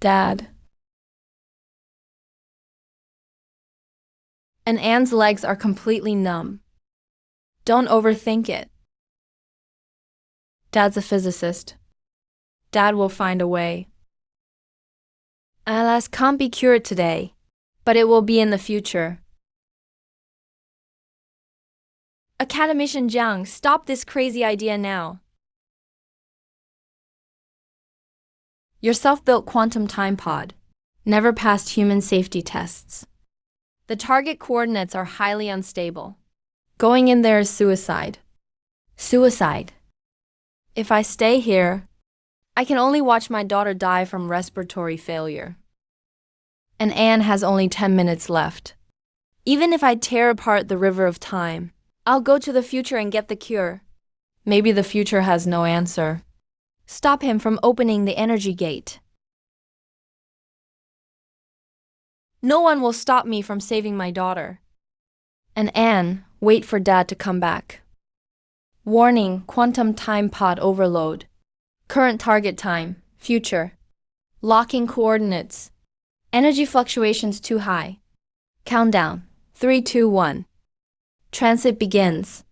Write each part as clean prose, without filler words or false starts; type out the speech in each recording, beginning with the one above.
Dad. And Anne's legs are completely numb. Don't overthink it. Dad's a physicist. Dad will find a way. ALS can't be cured today, but it will be in the future. Academician Jiang, stop this crazy idea now. Your self-built quantum time pod never passed human safety tests. The target coordinates are highly unstable. Going in there is suicide. Suicide. If I stay here, I can only watch my daughter die from respiratory failure. And Anne has only 10 minutes left. Even if I tear apart the river of time, I'll go to the future and get the cure. Maybe the future has no answer. Stop him from opening the energy gate. No one will stop me from saving my daughter. And Anne, wait for Dad to come back. Warning, quantum time pod overload. Current target time, future. Locking coordinates. Energy fluctuations too high. Countdown, 3, 2, 1. Transit begins.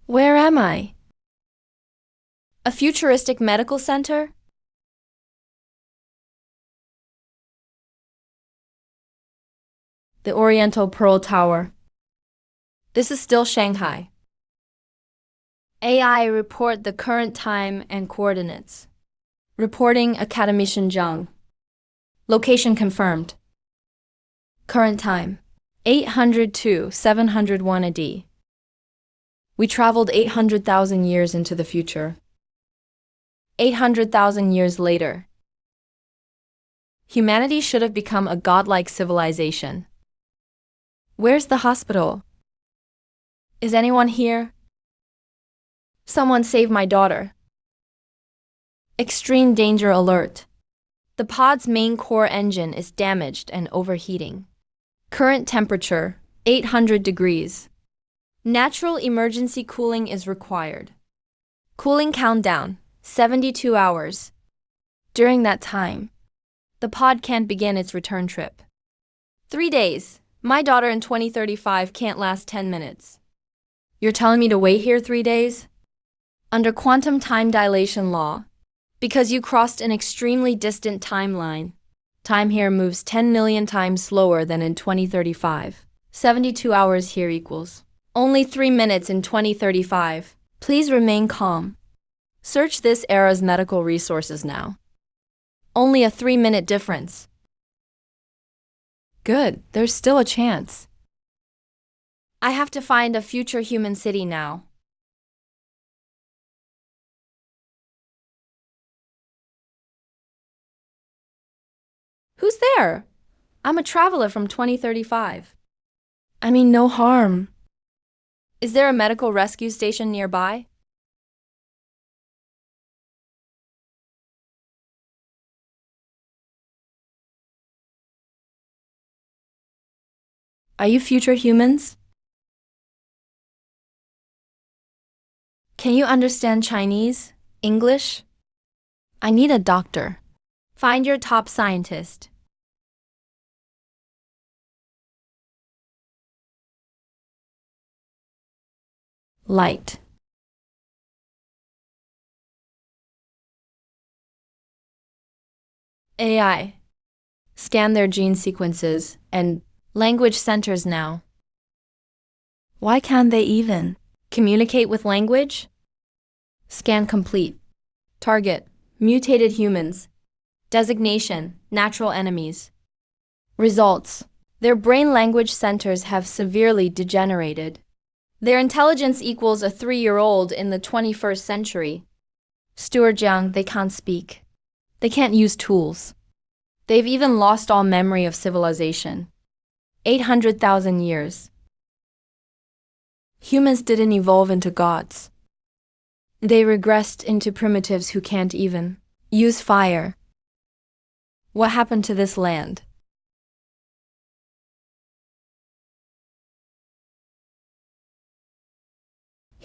Where am I? A futuristic medical center? The Oriental Pearl Tower. This is still Shanghai. AI report the current time and coordinates. Reporting Academician Jiang. Location confirmed. Current time, 802, 701 AD. We traveled 800,000 years into the future. 800,000 years later. Humanity should have become a godlike civilization. Where's the hospital? Is anyone here? Someone save my daughter. Extreme danger alert. The pod's main core engine is damaged and overheating. Current temperature, 800 degrees. Natural emergency cooling is required. Cooling countdown, 72 hours. During that time, the pod can't begin its return trip. 3 days. My daughter in 2035 can't last 10 minutes. You're telling me to wait here 3 days? Under quantum time dilation law, because you crossed an extremely distant timeline, time here moves 10 million times slower than in 2035. 72 hours here equals only 3 minutes in 2035. Please remain calm. Search this era's medical resources now. Only a 3-minute difference. Good, there's still a chance. I have to find a future human city now. Who's there? I'm a traveler from 2035. I mean, no harm. Is there a medical rescue station nearby? Are you future humans? Can you understand Chinese? English? I need a doctor. Find your top scientist. Light. AI. Scan their gene sequences and language centers now. Why can't they even communicate with language? Scan complete. Target, mutated humans. Designation, natural enemies. Results, their brain language centers have severely degenerated. Their intelligence equals a 3-year-old in the 21st century. Steward Jiang, they can't speak. They can't use tools. They've even lost all memory of civilization. 800,000 years. Humans didn't evolve into gods. They regressed into primitives who can't even use fire. What happened to this land?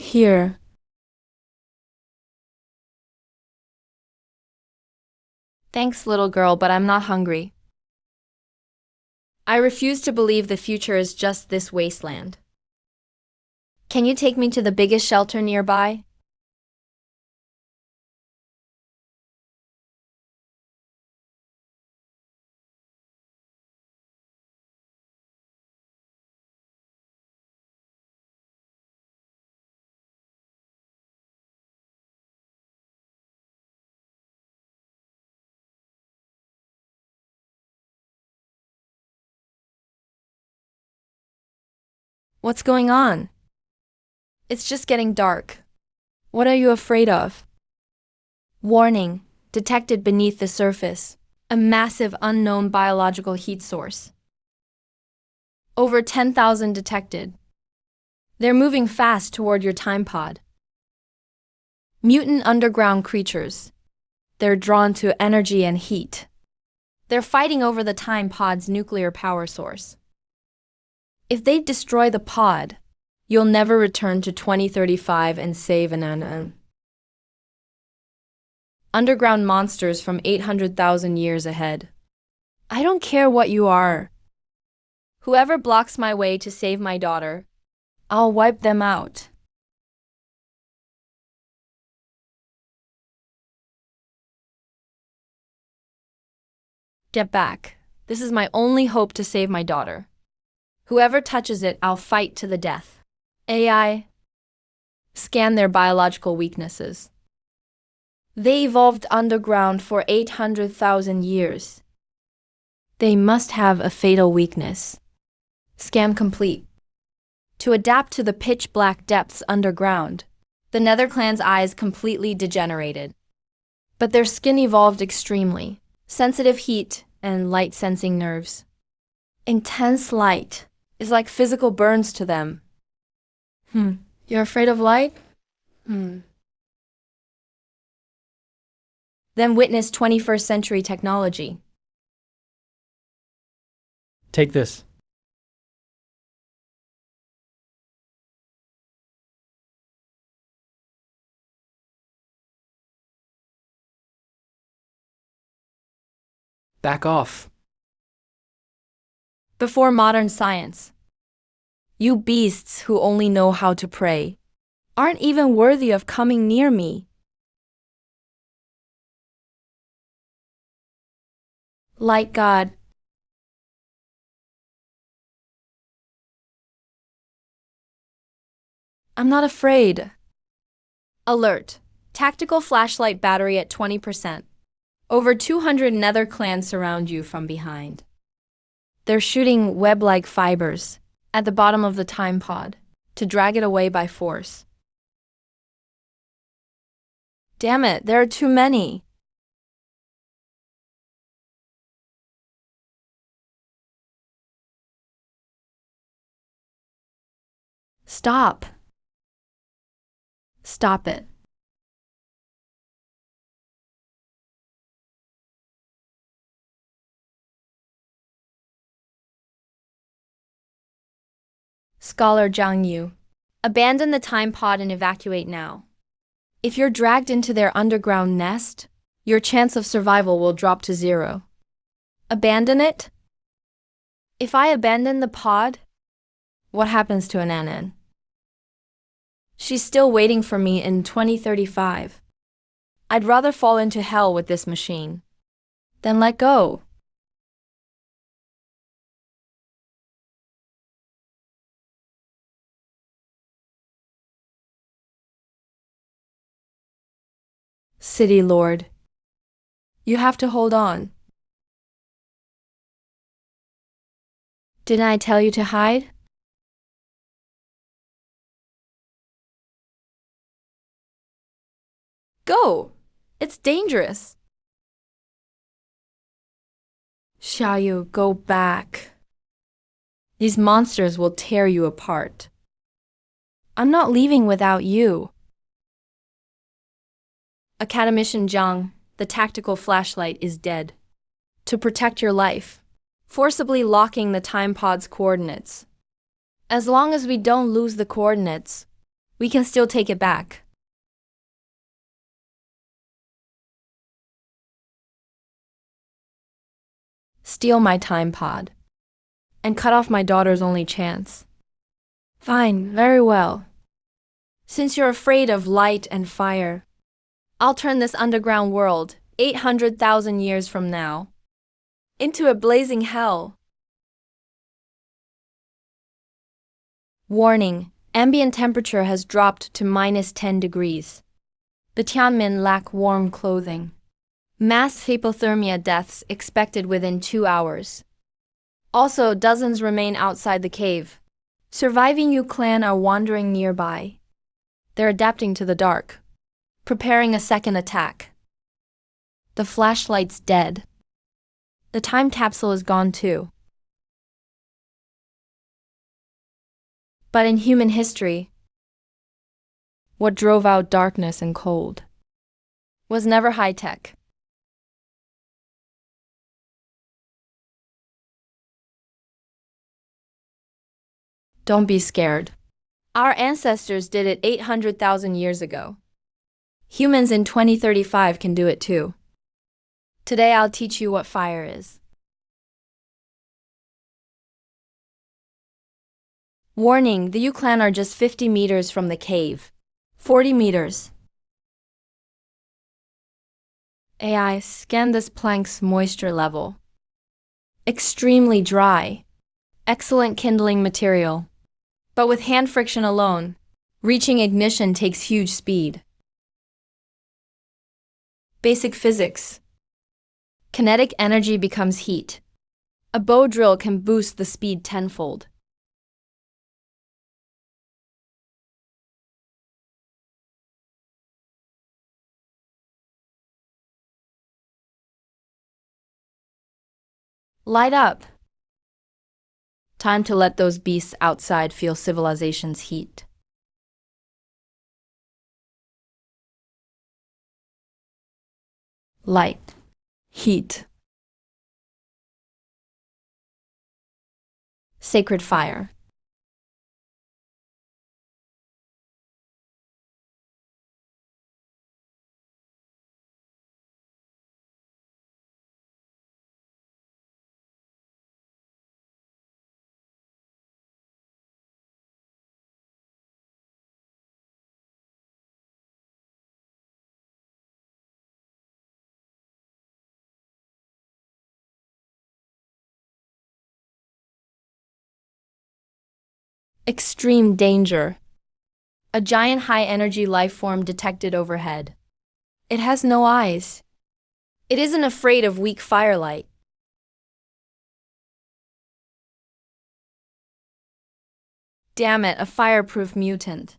Here. Thanks, little girl, but I'm not hungry. I refuse to believe the future is just this wasteland. Can you take me to the biggest shelter nearby? What's going on? It's just getting dark. What are you afraid of? Warning, detected beneath the surface. A massive unknown biological heat source. Over 10,000 detected. They're moving fast toward your time pod. Mutant underground creatures. They're drawn to energy and heat. They're fighting over the time pod's nuclear power source. If they destroy the pod, you'll never return to 2035 and save an underground monsters from 800,000 years ahead. I don't care what you are. Whoever blocks my way to save my daughter, I'll wipe them out. Get back. This is my only hope to save my daughter. Whoever touches it, I'll fight to the death. AI. Scan their biological weaknesses. They evolved underground for 800,000 years. They must have a fatal weakness. Scan complete. To adapt to the pitch-black depths underground, the Nether Clan's eyes completely degenerated. But their skin evolved extremely. Sensitive heat and light-sensing nerves. Intense light is like physical burns to them. You're afraid of light? Then witness 21st century technology. Take this. Back off. Before modern science, you beasts who only know how to pray aren't even worthy of coming near me. Light God. I'm not afraid. Alert. Tactical flashlight battery at 20%. Over 200 Nether clans surround you from behind. They're shooting web-like fibers at the bottom of the time pod to drag it away by force. Damn it, there are too many. Stop. Stop it. Scholar Zhang Yu. Abandon the time pod and evacuate now. If you're dragged into their underground nest, your chance of survival will drop to 0. Abandon it? If I abandon the pod, what happens to Ananan? She's still waiting for me in 2035. I'd rather fall into hell with this machine than let go. City Lord, you have to hold on. Didn't I tell you to hide? Go! It's dangerous. Xiaoyu, go back. These monsters will tear you apart. I'm not leaving without you. Academician Zhang, the tactical flashlight is dead. To protect your life, forcibly locking the time pod's coordinates. As long as we don't lose the coordinates, We can still take it back. Steal my time pod. And cut off my daughter's only chance. Fine, very well. Since you're afraid of light and fire, I'll turn this underground world, 800,000 years from now, into a blazing hell. Warning, ambient temperature has dropped to -10 degrees. The Tianmin lack warm clothing. Mass hypothermia deaths expected within 2 hours. Also, dozens remain outside the cave. Surviving Yu clan are wandering nearby. They're adapting to the dark, preparing a second attack. The flashlight's dead. The time capsule is gone too. But in human history, what drove out darkness and cold was never high-tech. Don't be scared. Our ancestors did it 800,000 years ago. Humans in 2035 can do it too. Today I'll teach you what fire is. Warning, the Yu clan are just 50 meters from the cave. 40 meters. AI, scan this plank's moisture level. Extremely dry. Excellent kindling material. But with hand friction alone, reaching ignition takes huge speed. Basic physics. Kinetic energy becomes heat. A bow drill can boost the speed tenfold. Light up. Time to let those beasts outside feel civilization's heat. Light. Heat. Sacred fire. Extreme danger. A giant high-energy life form detected overhead. It has no eyes. It isn't afraid of weak firelight. Damn it, a fireproof mutant.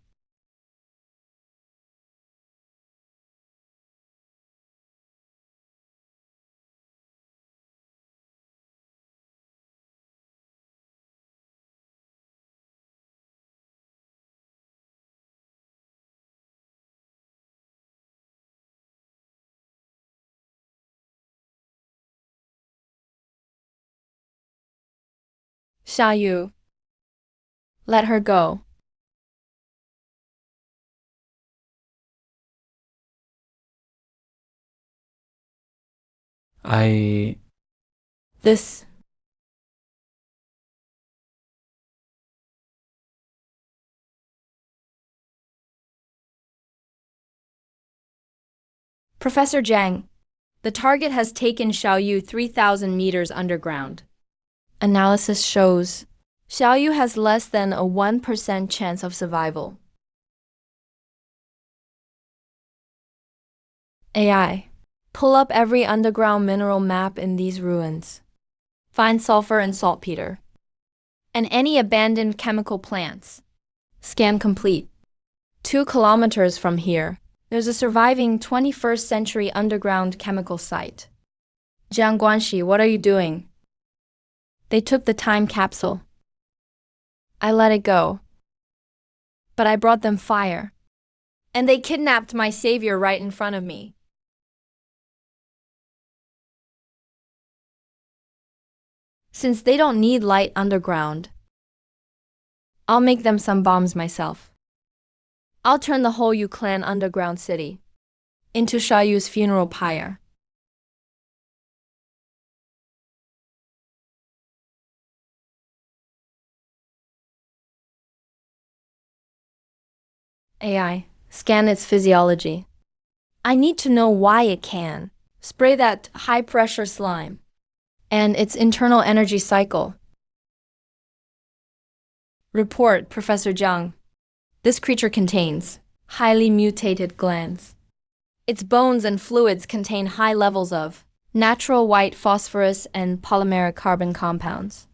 Xiaoyu. Let her go. This. Professor Zhang. The target has taken Xiaoyu 3,000 meters underground. Analysis shows Xiaoyu has less than a 1% chance of survival. AI. Pull up every underground mineral map in these ruins. Find sulfur and saltpeter. And any abandoned chemical plants. Scan complete. 2 kilometers from here, there's a surviving 21st century underground chemical site. Jiang Guanxi, what are you doing? They took the time capsule. I let it go. But I brought them fire. And they kidnapped my savior right in front of me. Since they don't need light underground, I'll make them some bombs myself. I'll turn the whole Yu clan underground city into Shayu's funeral pyre. AI, scan its physiology. I need to know why it can. Spray that high-pressure slime. And its internal energy cycle. Report, Professor Jiang. This creature contains highly mutated glands. Its bones and fluids contain high levels of natural white phosphorus and polymeric carbon compounds.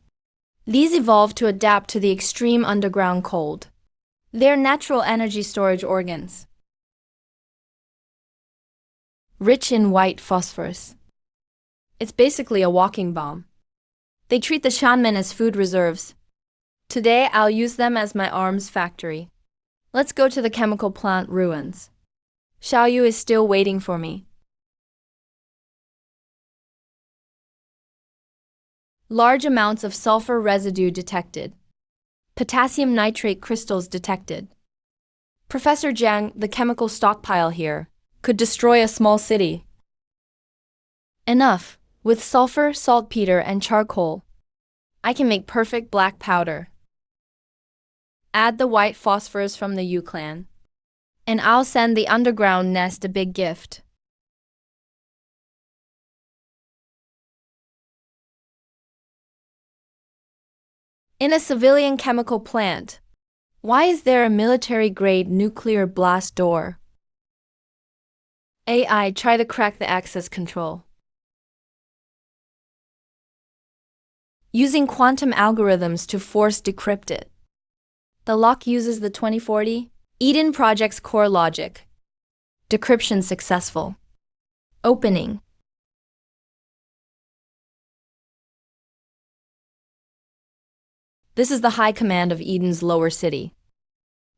These evolved to adapt to the extreme underground cold. They're natural energy storage organs. Rich in white phosphorus. It's basically a walking bomb. They treat the Shanmen as food reserves. Today, I'll use them as my arms factory. Let's go to the chemical plant ruins. Xiaoyu is still waiting for me. Large amounts of sulfur residue detected. Potassium nitrate crystals detected. Professor Jiang, the chemical stockpile here could destroy a small city. Enough. With sulfur, saltpeter, and charcoal, I can make perfect black powder. Add the white phosphorus from the Yu clan, and I'll send the underground nest a big gift. In a civilian chemical plant, why is there a military-grade nuclear blast door? AI, try to crack the access control. Using quantum algorithms to force decrypt it. The lock uses the 2040 Eden Project's core logic. Decryption successful. Opening. This is the high command of Eden's lower city.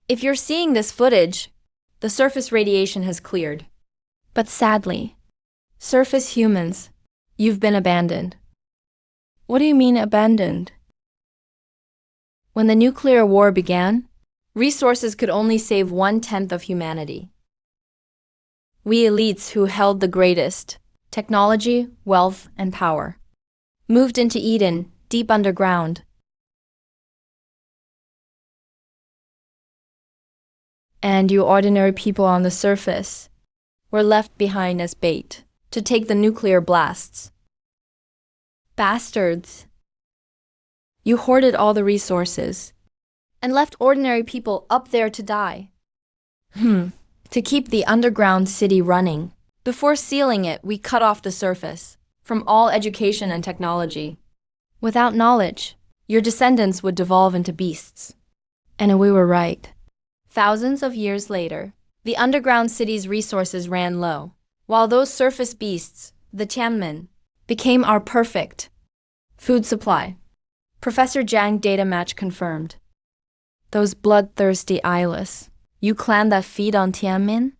If you're seeing this footage, the surface radiation has cleared. But sadly, surface humans, you've been abandoned. What do you mean abandoned? When the nuclear war began, resources could only save 1/10 of humanity. We elites who held the greatest technology, wealth, and power moved into Eden, deep underground. And you ordinary people on the surface were left behind as bait to take the nuclear blasts. Bastards. You hoarded all the resources and left ordinary people up there to die. To keep the underground city running. Before sealing it, we cut off the surface from all education and technology. Without knowledge, your descendants would devolve into beasts. And we were right. Thousands of years later, the underground city's resources ran low, while those surface beasts, the Tianmen, became our perfect food supply. Professor Jiang data match confirmed. Those bloodthirsty eyeless Yu clan that feed on Tianmen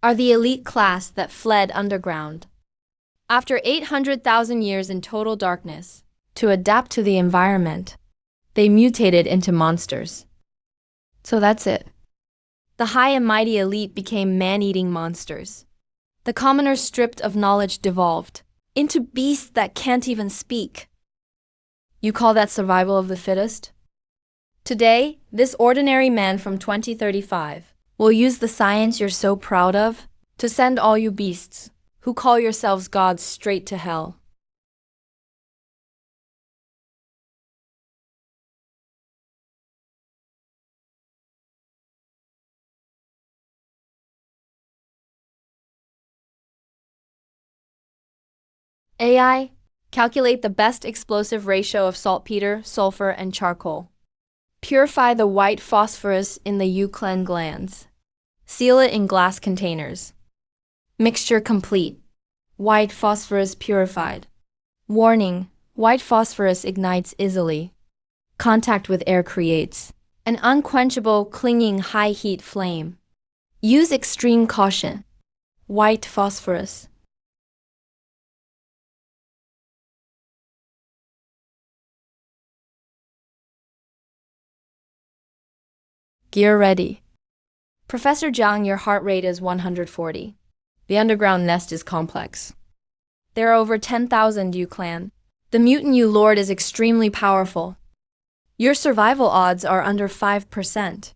are the elite class that fled underground. After 800,000 years in total darkness, to adapt to the environment, they mutated into monsters. So that's it. The high and mighty elite became man-eating monsters. The commoners stripped of knowledge devolved into beasts that can't even speak. You call that survival of the fittest? Today, this ordinary man from 2035 will use the science you're so proud of to send all you beasts who call yourselves gods straight to hell. AI, calculate the best explosive ratio of saltpeter, sulfur, and charcoal. Purify the white phosphorus in the Yu clan glands. Seal it in glass containers. Mixture complete. White phosphorus purified. Warning: white phosphorus ignites easily. Contact with air creates an unquenchable, clinging high-heat flame. Use extreme caution. White phosphorus. Gear ready. Professor Jiang, your heart rate is 140. The underground nest is complex. There are over 10,000 U clan. The mutant you lord is extremely powerful. Your survival odds are under 5%.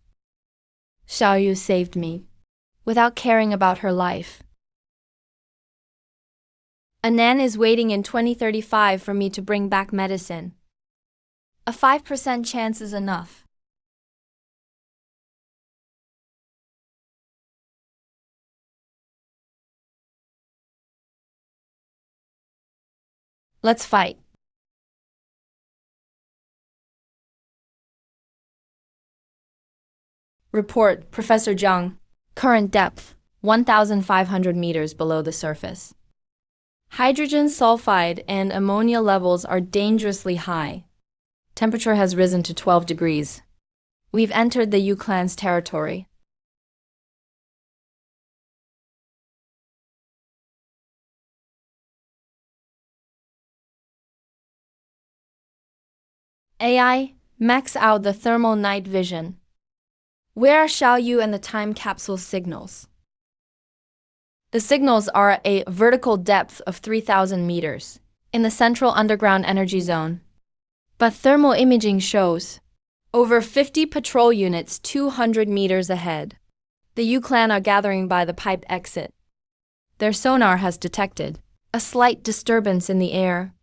Xiao Yu saved me, without caring about her life. Anan is waiting in 2035 for me to bring back medicine. A 5% chance is enough. Let's fight. Report, Professor Jiang. Current depth, 1,500 meters below the surface. Hydrogen sulfide and ammonia levels are dangerously high. Temperature has risen to 12 degrees. We've entered the U-clan's territory. AI, max out the thermal night vision. Where are Xiao Yu and the time capsule signals? The signals are at a vertical depth of 3,000 meters, in the central underground energy zone. But thermal imaging shows over 50 patrol units 200 meters ahead. The U-clan are gathering by the pipe exit. Their sonar has detected a slight disturbance in the air.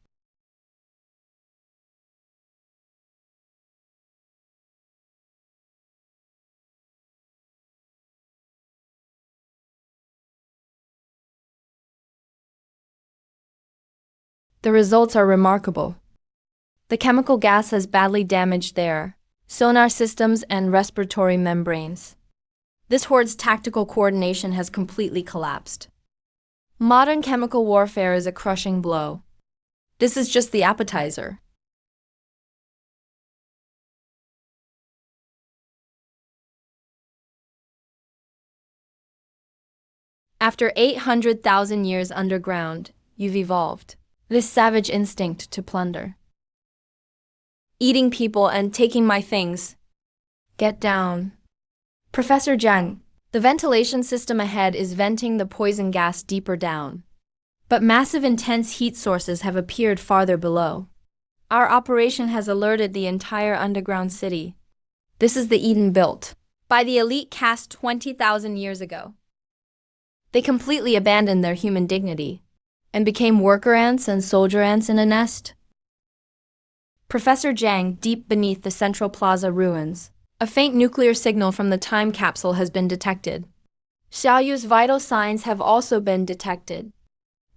The results are remarkable. The chemical gas has badly damaged their sonar systems and respiratory membranes. This horde's tactical coordination has completely collapsed. Modern chemical warfare is a crushing blow. This is just the appetizer. After 800,000 years underground, you've evolved this savage instinct to plunder. Eating people and taking my things. Get down. Professor Jiang, the ventilation system ahead is venting the poison gas deeper down. But massive intense heat sources have appeared farther below. Our operation has alerted the entire underground city. This is the Eden built by the elite caste 20,000 years ago. They completely abandoned their human dignity and became worker ants and soldier ants in a nest. Professor Jiang, deep beneath the Central Plaza ruins, a faint nuclear signal from the time capsule has been detected. Xiao Yu's vital signs have also been detected.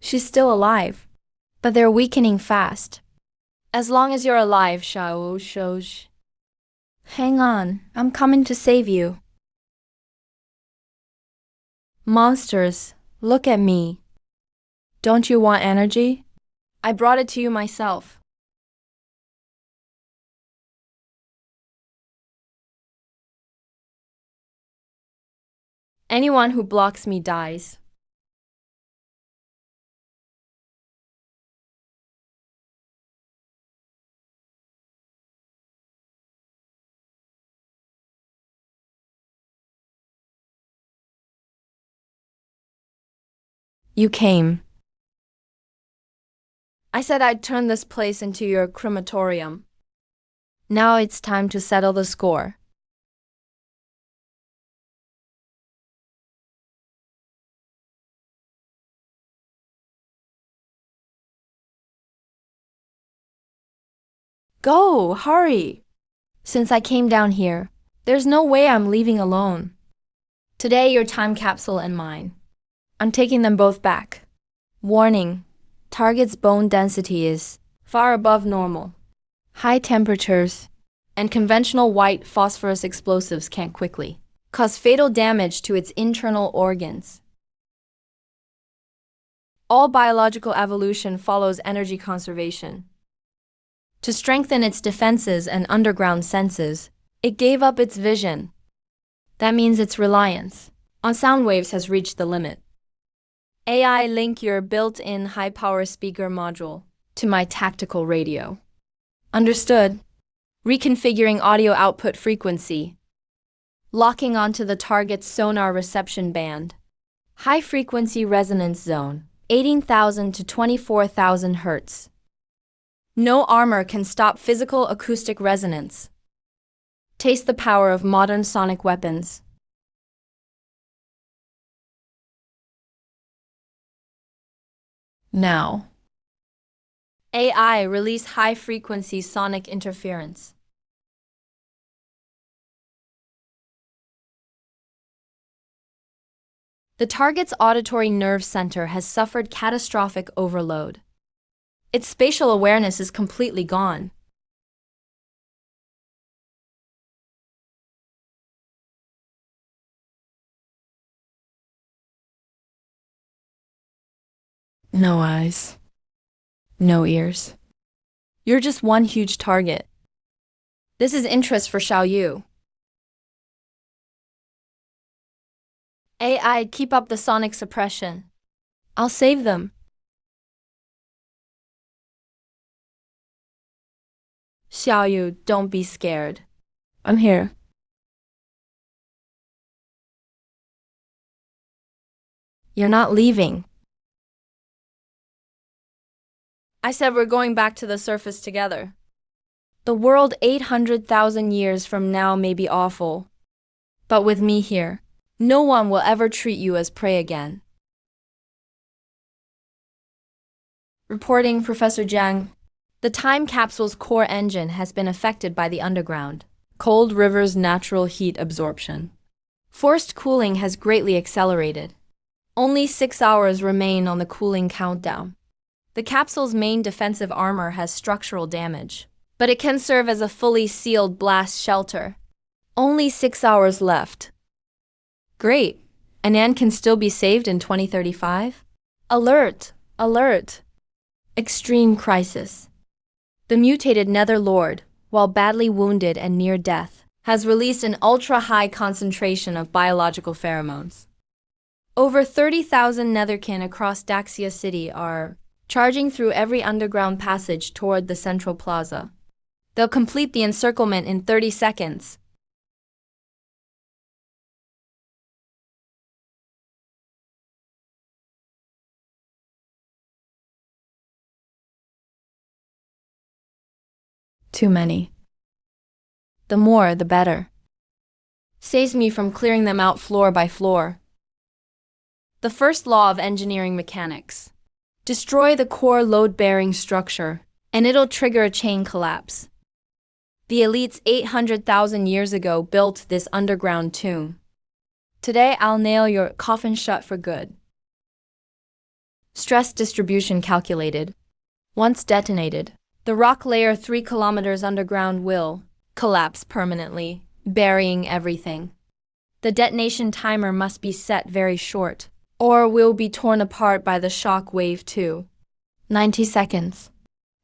She's still alive, but they're weakening fast. As long as you're alive, Xiao Shouj. Hang on, I'm coming to save you. Monsters, look at me. Don't you want energy? I brought it to you myself. Anyone who blocks me dies. You came. I said I'd turn this place into your crematorium. Now it's time to settle the score. Go, hurry! Since I came down here, there's no way I'm leaving alone. Today, your time capsule and mine. I'm taking them both back. Warning, target's bone density is far above normal. High temperatures and conventional white phosphorus explosives can't quickly cause fatal damage to its internal organs. All biological evolution follows energy conservation. To strengthen its defenses and underground senses, it gave up its vision. That means its reliance on sound waves has reached the limit. AI, link your built-in high-power speaker module to my tactical radio. Understood. Reconfiguring audio output frequency. locking onto the target's sonar reception band. High-frequency resonance zone, 18,000 to 24,000 Hz. No armor can stop physical acoustic resonance. Taste the power of modern sonic weapons. Now. AI release high-frequency sonic interference. The target's auditory nerve center has suffered catastrophic overload. Its spatial awareness is completely gone. No eyes. No ears. You're just one huge target. This is interest for Xiaoyu. AI, keep up the sonic suppression. I'll save them. Xiaoyu, don't be scared. I'm here. You're not leaving. I said we're going back to the surface together. The world 800,000 years from now may be awful. But with me here, no one will ever treat you as prey again. Reporting Professor Jiang. The time capsule's core engine has been affected by the underground cold river's natural heat absorption. Forced cooling has greatly accelerated. Only 6 hours remain on the cooling countdown. The capsule's main defensive armor has structural damage, but it can serve as a fully sealed blast shelter. Only 6 hours left. Great! Anan can still be saved in 2035? Alert! Alert! Extreme crisis. The mutated Netherlord, while badly wounded and near death, has released an ultra-high concentration of biological pheromones. Over 30,000 Netherkin across Daxia City are charging through every underground passage toward the central plaza. They'll complete the encirclement in 30 seconds. Too many. The more, the better. Saves me from clearing them out floor by floor. The first law of engineering mechanics. Destroy the core load-bearing structure, and it'll trigger a chain collapse. The elites 800,000 years ago built this underground tomb. Today I'll nail your coffin shut for good. Stress distribution calculated. Once detonated, the rock layer 3 kilometers underground will collapse permanently, burying everything. The detonation timer must be set very short, or we'll be torn apart by the shock wave too. 90 seconds.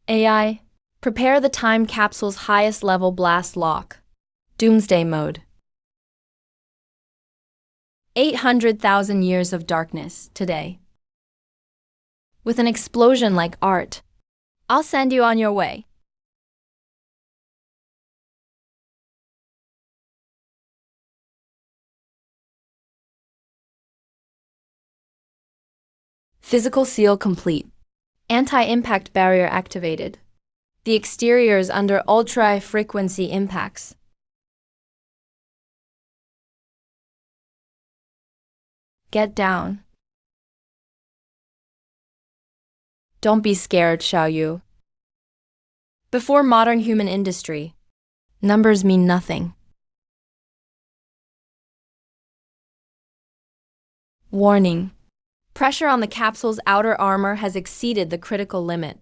AI, prepare the time capsule's highest level blast lock. Doomsday mode. 800,000 years of darkness today. With an explosion like art, I'll send you on your way. Physical seal complete. Anti-impact barrier activated. The exterior is under ultra-frequency impacts. Get down. Don't be scared, Xiaoyu. Before modern human industry, numbers mean nothing. Warning. Pressure on the capsule's outer armor has exceeded the critical limit.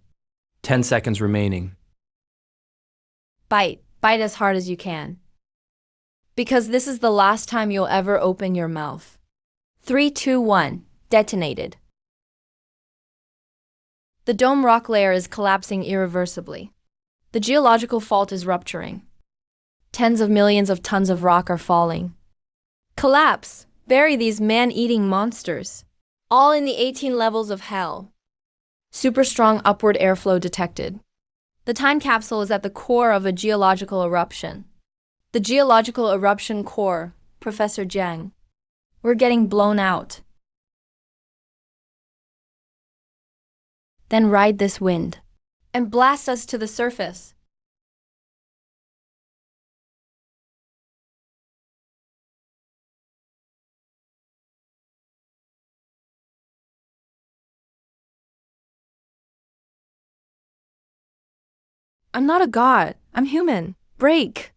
10 seconds remaining. Bite as hard as you can. Because this is the last time you'll ever open your mouth. 3, 2, 1, detonated. The dome rock layer is collapsing irreversibly. The geological fault is rupturing. Tens of millions of tons of rock are falling. Collapse! Bury these man-eating monsters. All in the 18 levels of hell. Super strong upward airflow detected. The time capsule is at the core of a geological eruption. The geological eruption core, Professor Jiang. We're getting blown out. Then ride this wind and blast us to the surface. I'm not a god. I'm human. Break.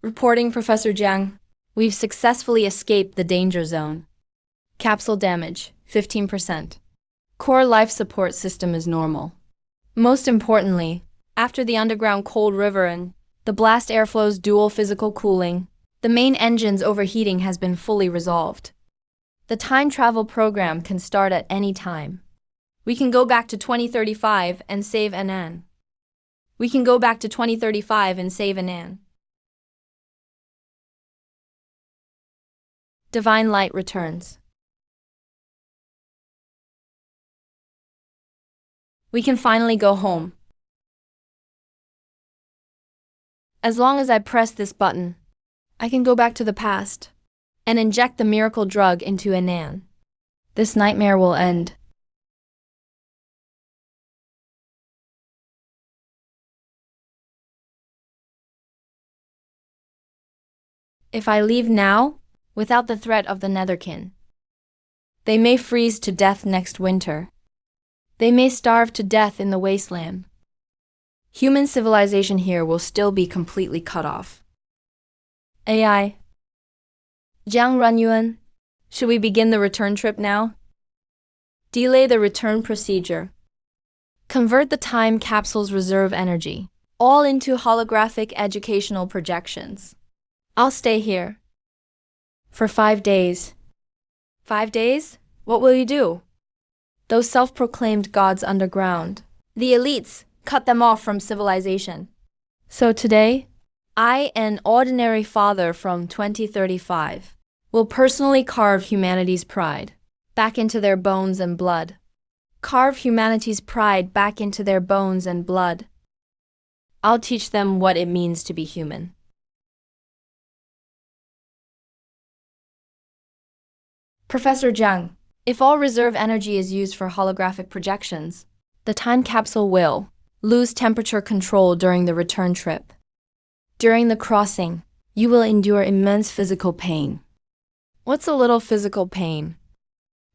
Reporting Professor Jiang. We've successfully escaped the danger zone. Capsule damage, 15%. Core life support system is normal. Most importantly, after the underground cold river and the blast airflow's dual physical cooling, the main engine's overheating has been fully resolved. The time travel program can start at any time. We can go back to 2035 and save Anan. We can go back to 2035 and save Anan. Divine light returns. We can finally go home. As long as I press this button, I can go back to the past and inject the miracle drug into Anan. This nightmare will end. If I leave now, without the threat of the Netherkin, they may freeze to death next winter. They may starve to death in the wasteland. Human civilization here will still be completely cut off. AI. Jiang Runyuan, should we begin the return trip now? Delay the return procedure. Convert the time capsule's reserve energy, all into holographic educational projections. I'll stay here. For 5 days. 5 days? What will you do? Those self-proclaimed gods underground, the elites, cut them off from civilization. So today, I, an ordinary father from 2035, will personally carve humanity's pride back into their bones and blood. Carve humanity's pride back into their bones and blood. I'll teach them what it means to be human. Professor Jiang, if all reserve energy is used for holographic projections, the time capsule will lose temperature control during the return trip. During the crossing, you will endure immense physical pain. What's a little physical pain?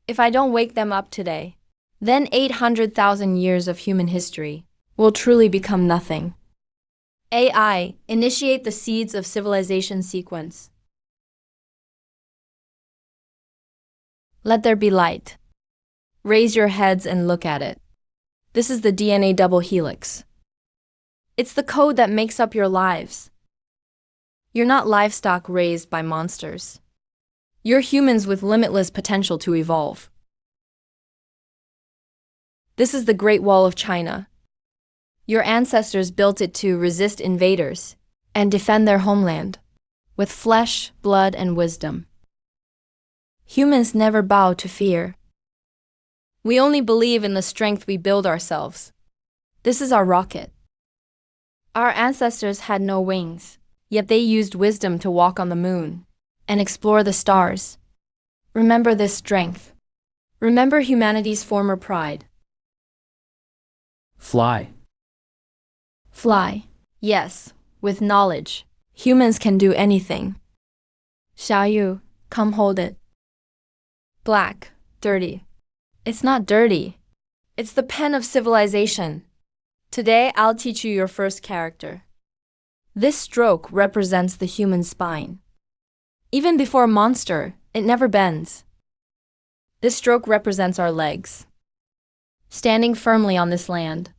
If I don't wake them up today, then 800,000 years of human history will truly become nothing. AI, initiate the seeds of civilization sequence. Let there be light. Raise your heads and look at it. This is the DNA double helix. It's the code that makes up your lives. You're not livestock raised by monsters. You're humans with limitless potential to evolve. This is the Great Wall of China. Your ancestors built it to resist invaders and defend their homeland with flesh, blood, and wisdom. Humans never bow to fear. We only believe in the strength we build ourselves. This is our rocket. Our ancestors had no wings, yet they used wisdom to walk on the moon and explore the stars. Remember this strength. Remember humanity's former pride. Fly. Fly. Yes, with knowledge, humans can do anything. Xiaoyu, come hold it. Black, dirty. It's not dirty. It's the pen of civilization. Today, I'll teach you your first character. This stroke represents the human spine. Even before a monster, it never bends. This stroke represents our legs. Standing firmly on this land.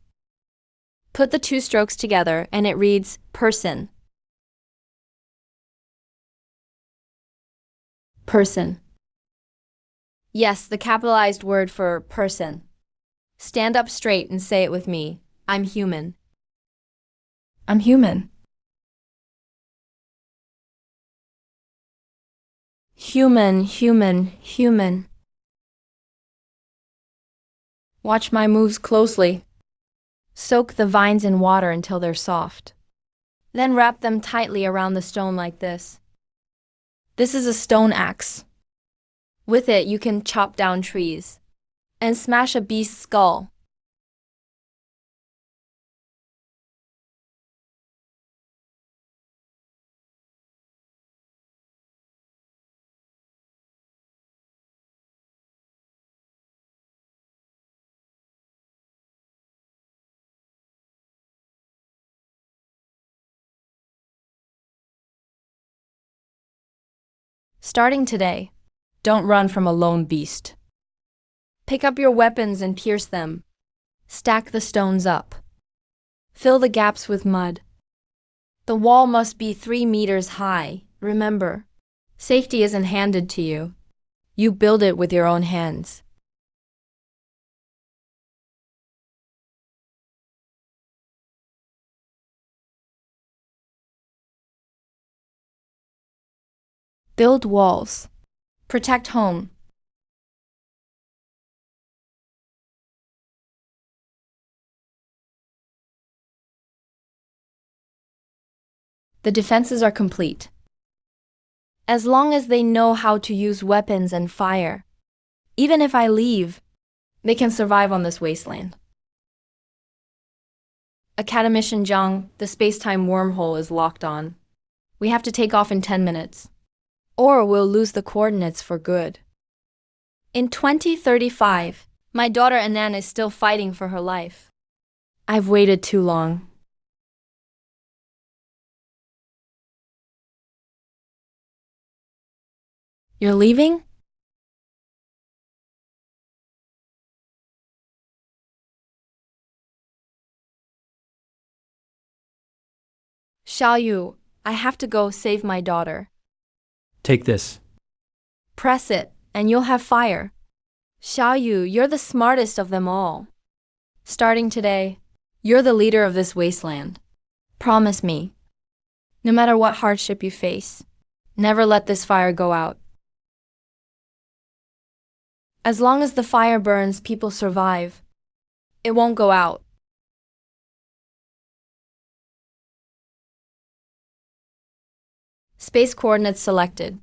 Put the two strokes together and it reads person. Person. Yes, the capitalized word for person. Stand up straight and say it with me. I'm human. I'm human. Human, human, human. Watch my moves closely. Soak the vines in water until they're soft. Then wrap them tightly around the stone like this. This is a stone axe. With it, you can chop down trees and smash a beast's skull. Starting today, don't run from a lone beast. Pick up your weapons and pierce them. Stack the stones up. Fill the gaps with mud. The wall must be 3 meters high. Remember, safety isn't handed to you. You build it with your own hands. Build walls. Protect home. The defenses are complete. As long as they know how to use weapons and fire, even if I leave, they can survive on this wasteland. Academician Zhang, the space-time wormhole is locked on. We have to take off in 10 minutes, or we'll lose the coordinates for good. In 2035, my daughter Anan is still fighting for her life. I've waited too long. You're leaving? Xiaoyu, I have to go save my daughter. Take this. Press it, and you'll have fire. Xiaoyu, you're the smartest of them all. Starting today, you're the leader of this wasteland. Promise me, no matter what hardship you face, never let this fire go out. As long as the fire burns, people survive. It won't go out. Space coordinates selected.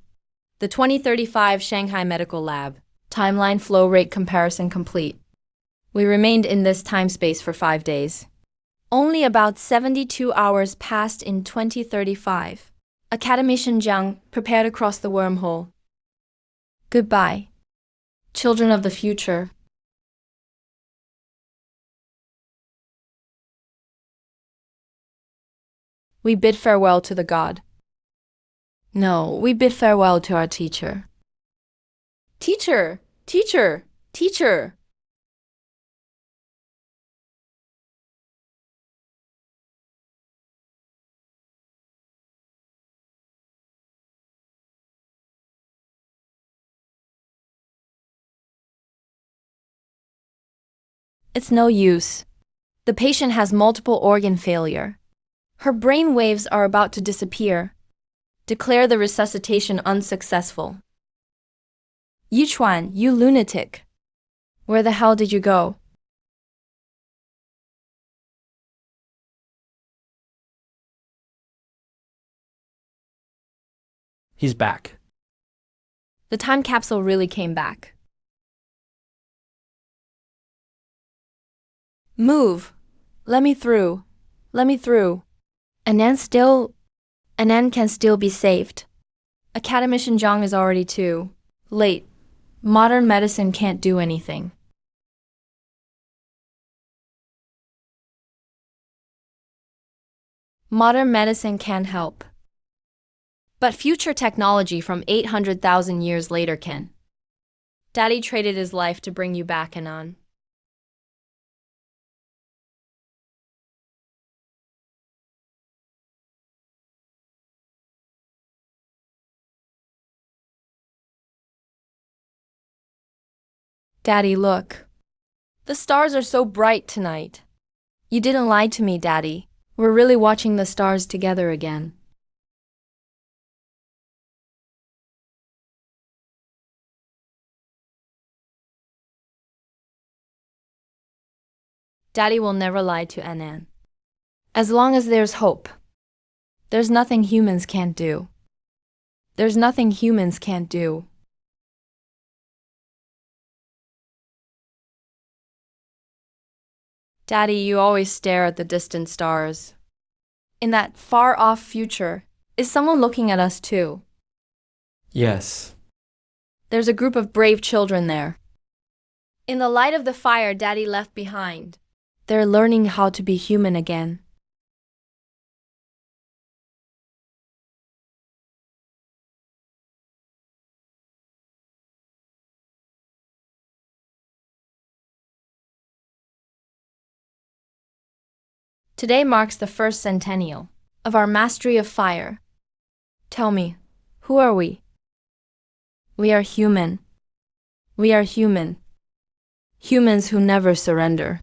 The 2035 Shanghai Medical Lab. Timeline flow rate comparison complete. We remained in this time space for 5 days. Only about 72 hours passed in 2035. Academician Zhang, prepare to cross the wormhole. Goodbye, children of the future. We bid farewell to the god. No, we bid farewell to our teacher. Teacher! Teacher! Teacher! It's no use. The patient has multiple organ failure. Her brain waves are about to disappear. Declare the resuscitation unsuccessful. Yichuan, you lunatic. Where the hell did you go? He's back. The time capsule really came back. Move. Let me through. Let me through. Anan can still be saved. Academician Zhang is already too late. Modern medicine can't do anything. Modern medicine can help. But future technology from 800,000 years later can. Daddy traded his life to bring you back, Anan. Daddy, look. The stars are so bright tonight. You didn't lie to me, Daddy. We're really watching the stars together again. Daddy will never lie to Anan. As long as there's hope, there's nothing humans can't do. There's nothing humans can't do. Daddy, you always stare at the distant stars. In that far-off future, is someone looking at us too? Yes. There's a group of brave children there. In the light of the fire Daddy left behind, they're learning how to be human again. Today marks the first centennial of our mastery of fire. Tell me, who are we? We are human. We are human. Humans who never surrender.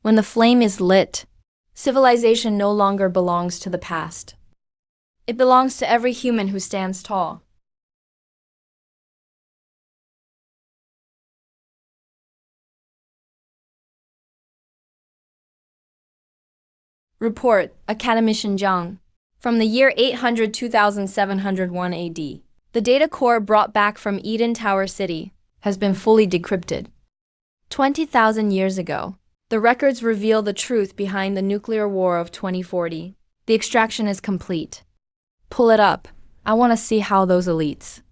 When the flame is lit, civilization no longer belongs to the past. It belongs to every human who stands tall. Report, Academician Zhang. From the year 800 2701 AD, the data core brought back from Eden Tower City has been fully decrypted. 20,000 years ago, the records reveal the truth behind the nuclear war of 2040. The extraction is complete. Pull it up. I want to see how those elites,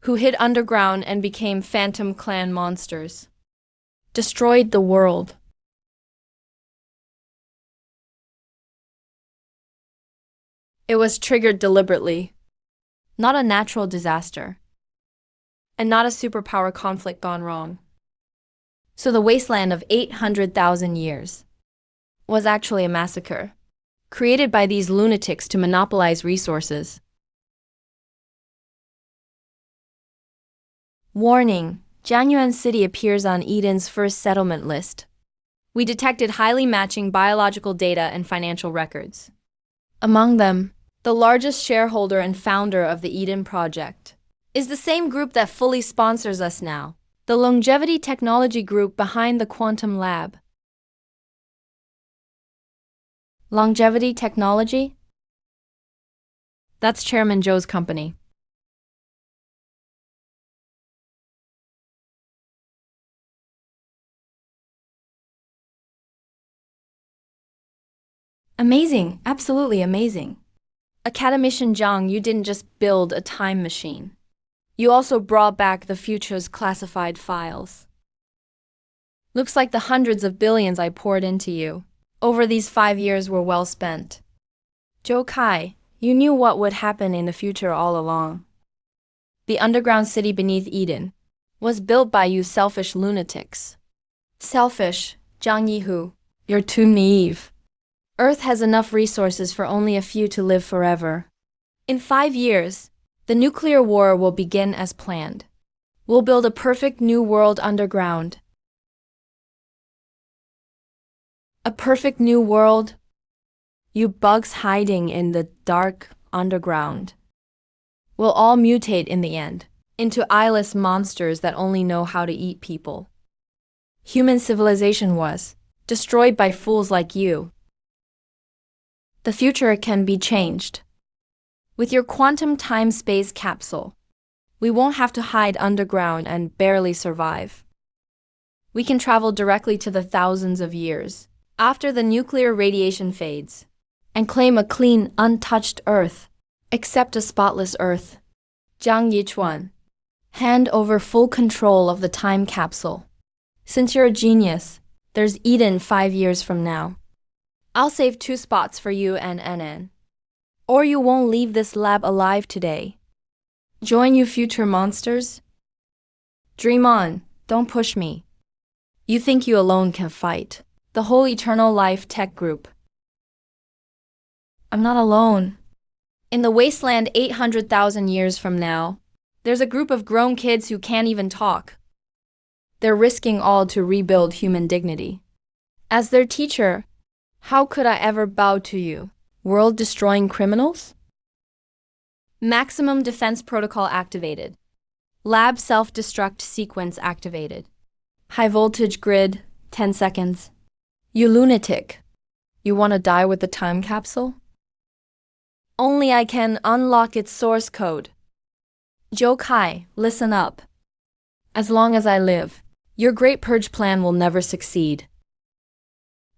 who hid underground and became phantom clan monsters, destroyed the world. It was triggered deliberately, not a natural disaster, and not a superpower conflict gone wrong. So the wasteland of 800,000 years was actually a massacre, created by these lunatics to monopolize resources. Warning: Jianyuan City appears on Eden's first settlement list. We detected highly matching biological data and financial records. Among them, the largest shareholder and founder of the Eden Project is the same group that fully sponsors us now, the Longevity Technology Group behind the Quantum Lab. Longevity Technology? That's Chairman Zhou's company. Amazing, absolutely amazing. Academician Zhang, you didn't just build a time machine. You also brought back the future's classified files. Looks like the hundreds of billions I poured into you over these 5 years were well spent. Zhou Kai, you knew what would happen in the future all along. The underground city beneath Eden was built by you selfish lunatics. Selfish, Zhang Yihu, you're too naive. Earth has enough resources for only a few to live forever. In 5 years, the nuclear war will begin as planned. We'll build a perfect new world underground. A perfect new world? You bugs hiding in the dark underground will all mutate in the end into eyeless monsters that only know how to eat people. Human civilization was destroyed by fools like you. The future can be changed. With your quantum time-space capsule, we won't have to hide underground and barely survive. We can travel directly to the thousands of years after the nuclear radiation fades and claim a clean, untouched Earth, except a spotless Earth. Jiang Yichuan, hand over full control of the time capsule. Since you're a genius, there's Eden 5 years from now. I'll save 2 spots for you and NN. Or you won't leave this lab alive today. Join you future monsters? Dream on, don't push me. You think you alone can fight the whole Eternal Life Tech Group. I'm not alone. In the wasteland 800,000 years from now, there's a group of grown kids who can't even talk. They're risking all to rebuild human dignity. As their teacher, how could I ever bow to you? World-destroying criminals? Maximum defense protocol activated. Lab self-destruct sequence activated. High voltage grid, 10 seconds. You lunatic. You want to die with the time capsule? Only I can unlock its source code. Joe Kai, listen up. As long as I live, your great purge plan will never succeed.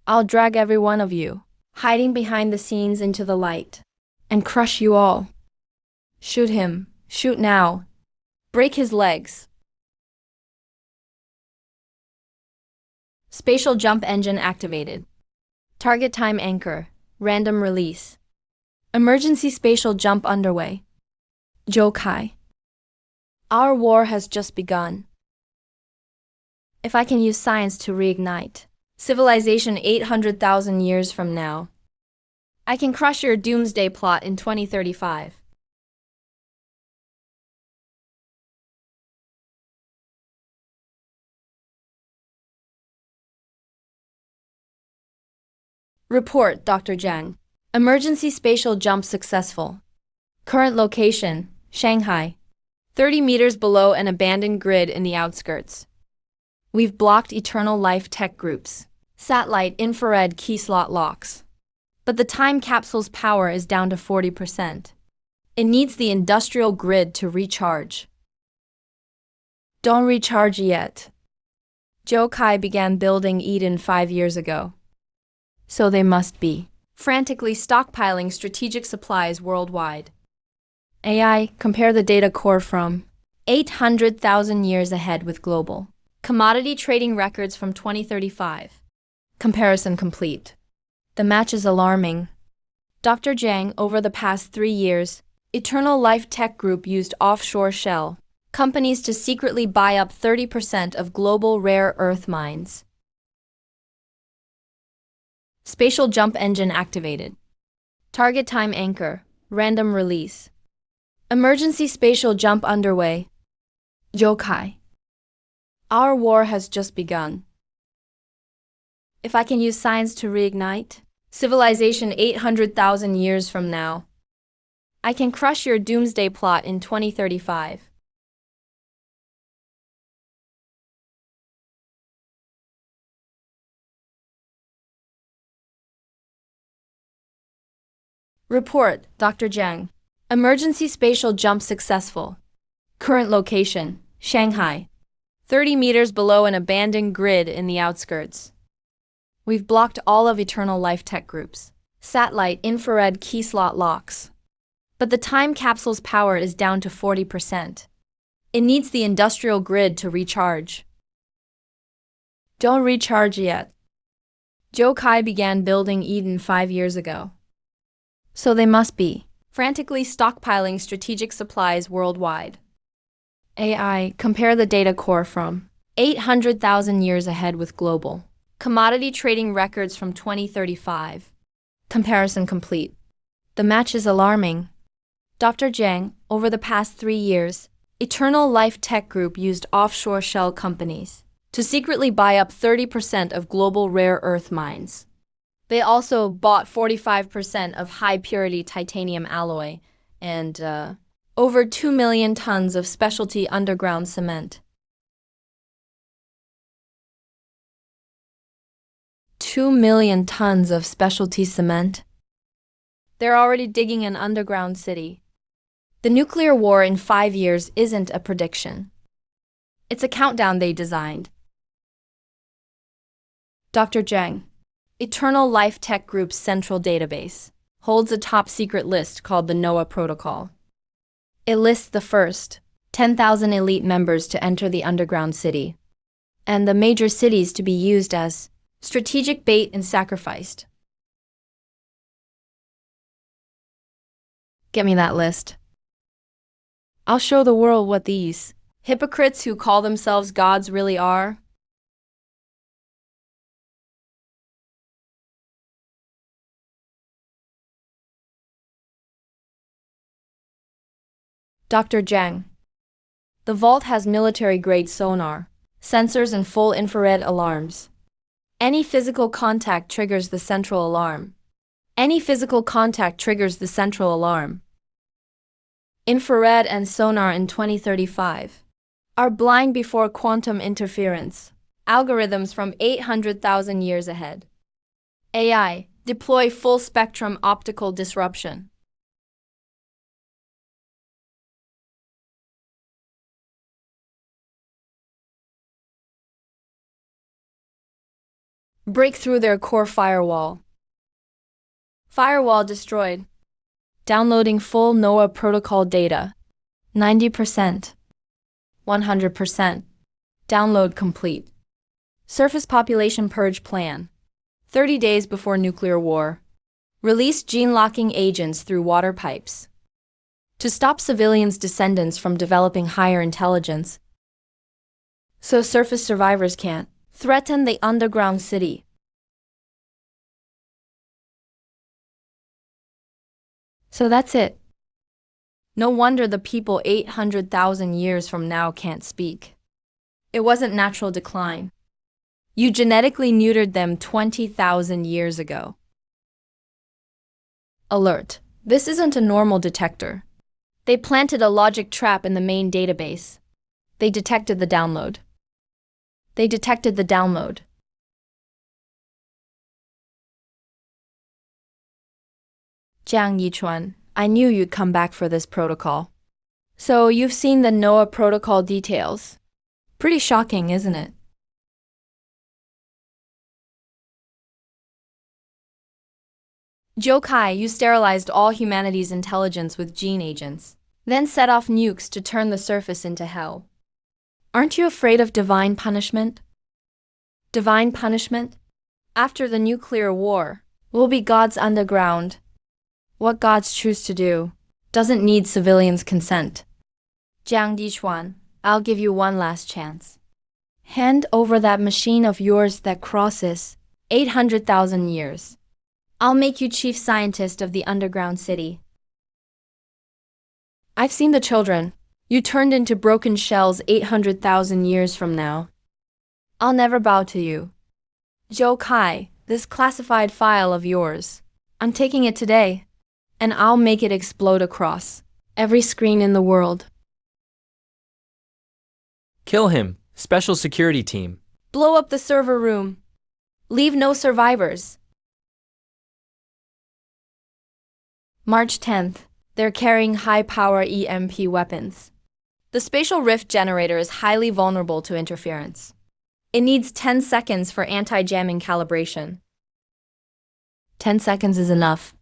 I'll drag every one of you, hiding behind the scenes, into the light, and crush you all. Shoot him, shoot now. Break his legs. Spatial jump engine activated. Target time anchor, random release. Emergency spatial jump underway. Joe Kai. Our war has just begun. If I can use science to reignite civilization 800,000 years from now, I can crush your doomsday plot in 2035. Report, Dr. Zhang. Emergency spatial jump successful. Current location, Shanghai. 30 meters below an abandoned grid in the outskirts. We've blocked Eternal Life Tech Group's satellite infrared key slot locks. But the time capsule's power is down to 40%. It needs the industrial grid to recharge. Don't recharge yet. Joe Kai began building Eden 5 years ago. So they must be frantically stockpiling strategic supplies worldwide. AI, compare the data core from 800,000 years ahead with global commodity trading records from 2035. Comparison complete. The match is alarming. Dr. Zhang, over the past 3 years, Eternal Life Tech Group used offshore shell companies to secretly buy up 30% of global rare earth mines. Spatial jump engine activated. Target time anchor, random release. Emergency spatial jump underway. Joe Kai. Our war has just begun. If I can use science to reignite civilization 800,000 years from now, I can crush your doomsday plot in 2035. Report, Dr. Zhang. Emergency spatial jump successful. Current location, Shanghai. 30 meters below an abandoned grid in the outskirts. We've blocked all of Eternal Life Tech Group's satellite infrared key slot locks. But the time capsule's power is down to 40%. It needs the industrial grid to recharge. Don't recharge yet. Joe Kai began building Eden 5 years ago. So they must be frantically stockpiling strategic supplies worldwide. AI, compare the data core from 800,000 years ahead with global commodity trading records from 2035. Comparison complete. The match is alarming. Dr. Zhang, over the past 3 years, Eternal Life Tech Group used offshore shell companies to secretly buy up 30% of global rare earth mines. They also bought 45% of high-purity titanium alloy and over 2 million tons of specialty underground cement. 2 million tons of specialty cement? They're already digging an underground city. The nuclear war in 5 years isn't a prediction. It's a countdown they designed. Dr. Zhang. Eternal Life Tech Group's central database holds a top-secret list called the NOAA Protocol. It lists the first 10,000 elite members to enter the underground city, and the major cities to be used as strategic bait and sacrificed. Get me that list. I'll show the world what these hypocrites who call themselves gods really are. Dr. Zhang. The vault has military-grade sonar, sensors and full infrared alarms. Any physical contact triggers the central alarm. Any physical contact triggers the central alarm. Infrared and sonar in 2035 are blind before quantum interference. Algorithms from 800,000 years ahead. AI, deploy full spectrum optical disruption. Break through their core firewall. Firewall destroyed. Downloading full NOAA protocol data. 90%. 100%. Download complete. Surface population purge plan. 30 days before nuclear war. Release gene-locking agents through water pipes. To stop civilians' descendants from developing higher intelligence. So surface survivors can't threaten the underground city. So that's it. No wonder the people 800,000 years from now can't speak. It wasn't natural decline. You genetically neutered them 20,000 years ago. Alert. This isn't a normal detector. They planted a logic trap in the main database. They detected the download. They detected the download. Jiang Yichuan, I knew you'd come back for this protocol. So you've seen the NOAA protocol details. Pretty shocking, isn't it? Zhou Kai, you sterilized all humanity's intelligence with gene agents, then set off nukes to turn the surface into hell. Aren't you afraid of divine punishment? Divine punishment? After the nuclear war, we'll be gods underground. What gods choose to do doesn't need civilians' consent. Jiang Yichuan, I'll give you one last chance. Hand over that machine of yours that crosses 800,000 years. I'll make you chief scientist of the underground city. I've seen the children. You turned into broken shells 800,000 years from now. I'll never bow to you. Zhou Kai, this classified file of yours. I'm taking it today, and I'll make it explode across every screen in the world. Kill him. Special security team. Blow up the server room. Leave no survivors. March 10th. They're carrying high-power EMP weapons. The spatial rift generator is highly vulnerable to interference. It needs 10 seconds for anti-jamming calibration. 10 seconds is enough.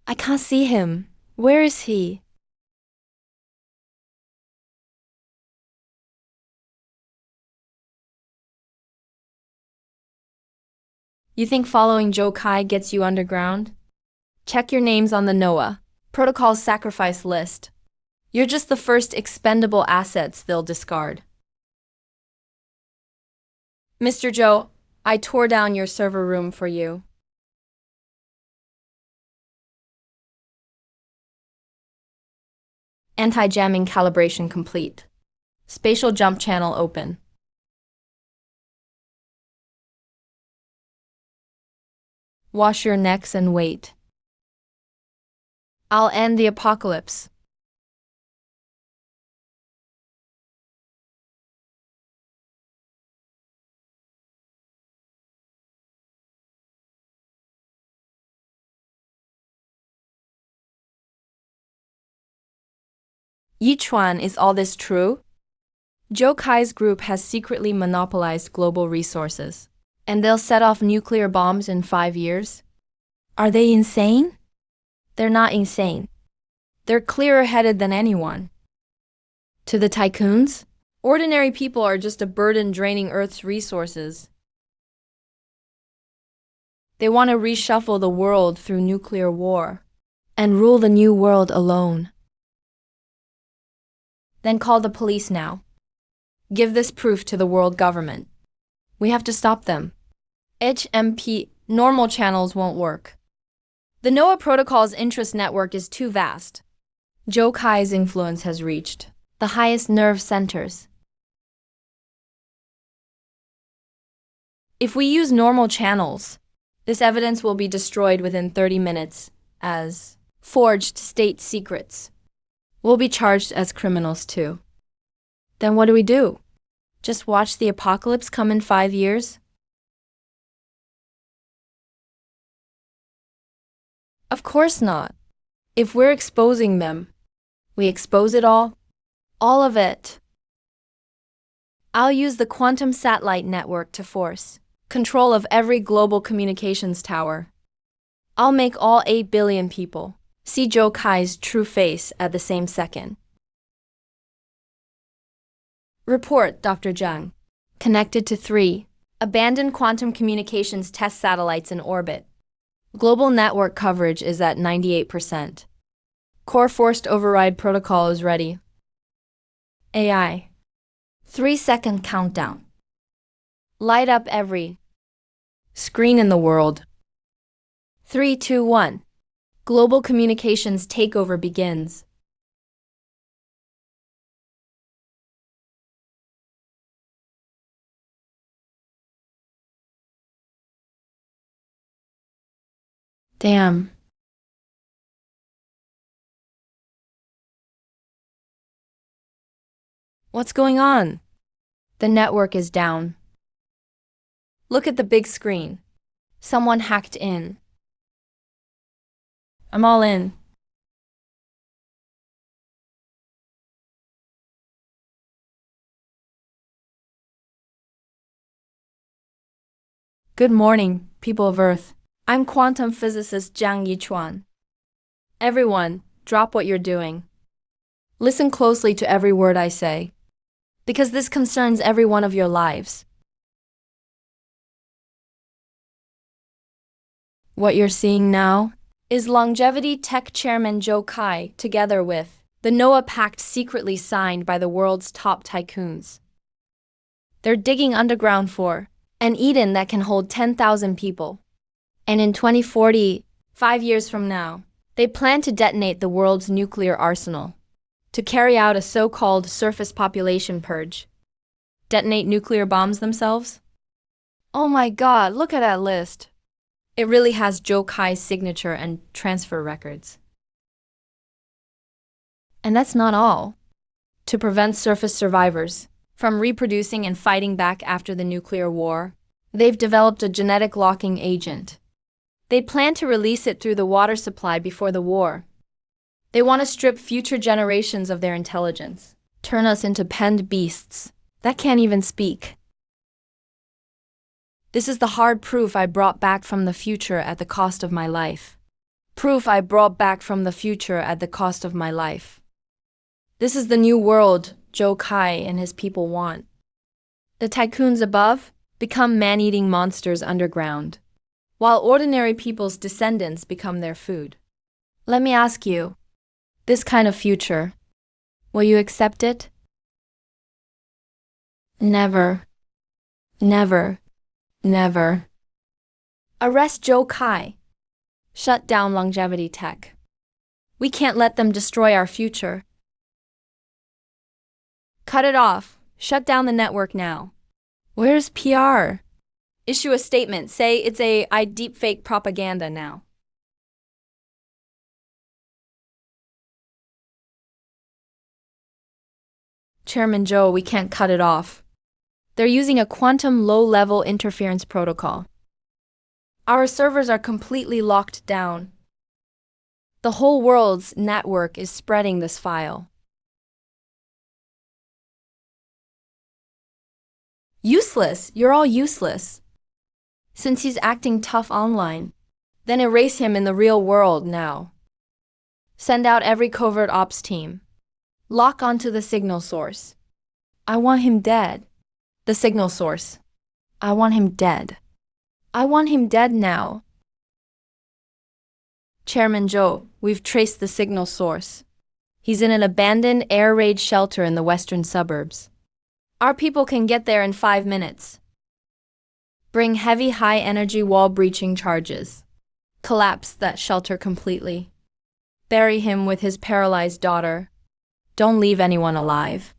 I can't see him. Where is he? You think following Zhou Kai gets you underground? Check your names on the NOAA Protocol's sacrifice list. You're just the first expendable assets they'll discard. Mr. Zhou, I tore down your server room for you. Anti-jamming calibration complete. Spatial jump channel open. Wash your necks and wait. I'll end the apocalypse. Yichuan, is all this true? Zhou Kai's group has secretly monopolized global resources, and they'll set off nuclear bombs in 5 years? Are they insane? They're not insane. They're clearer-headed than anyone. To the tycoons, ordinary people are just a burden draining Earth's resources. They want to reshuffle the world through nuclear war and rule the new world alone. Then call the police now. Give this proof to the world government. We have to stop them. HMP normal channels won't work. The NOAA protocol's interest network is too vast. Zhou Kai's influence has reached the highest nerve centers. If we use normal channels, this evidence will be destroyed within 30 minutes as forged state secrets. We'll be charged as criminals too. Then what do we do? Just watch the apocalypse come in 5 years? Of course not. If we're exposing them, we expose it all of it. I'll use the quantum satellite network to force control of every global communications tower. I'll make all 8 billion people see Zhou Kai's true face at the same second. Report, Dr. Zhang. Connected to 3 abandoned quantum communications test satellites in orbit. Global network coverage is at 98%. Core forced override protocol is ready. AI. 3-second countdown. Light up every screen in the world. 3, 2, 1. Global communications takeover begins. Damn. What's going on? The network is down. Look at the big screen. Someone hacked in. I'm all in. Good morning, people of Earth. I'm quantum physicist Jiang Yichuan. Everyone, drop what you're doing. Listen closely to every word I say, because this concerns every one of your lives. What you're seeing now is Longevity Tech Chairman Zhou Kai together with the Noah Pact secretly signed by the world's top tycoons. They're digging underground for an Eden that can hold 10,000 people. And in 2040, 5 years from now, they plan to detonate the world's nuclear arsenal to carry out a so-called surface population purge. Detonate nuclear bombs themselves? Oh my God, look at that list. It really has Zhou Kai's signature and transfer records. And that's not all. To prevent surface survivors from reproducing and fighting back after the nuclear war, they've developed a genetic locking agent. They plan to release it through the water supply before the war. They want to strip future generations of their intelligence, turn us into penned beasts that can't even speak. This is the hard proof I brought back from the future at the cost of my life. Proof I brought back from the future at the cost of my life. This is the new world Zhou Kai and his people want. The tycoons above become man-eating monsters underground, while ordinary people's descendants become their food. Let me ask you, this kind of future, will you accept it? Never. Never. Never. Arrest Zhou Kai. Shut down Longevity Tech. We can't let them destroy our future. Cut it off. Shut down the network now. Where's PR? Issue a statement. Say it's AI deepfake propaganda now. Chairman Zhou, we can't cut it off. They're using a quantum low-level interference protocol. Our servers are completely locked down. The whole world's network is spreading this file. Useless! You're all useless. Since he's acting tough online, then erase him in the real world now. Send out every covert ops team. Lock onto the signal source. I want him dead. The signal source. I want him dead. I want him dead now. Chairman Zhou, we've traced the signal source. He's in an abandoned air raid shelter in the western suburbs. Our people can get there in 5 minutes. Bring heavy high-energy wall-breaching charges. Collapse that shelter completely. Bury him with his paralyzed daughter. Don't leave anyone alive.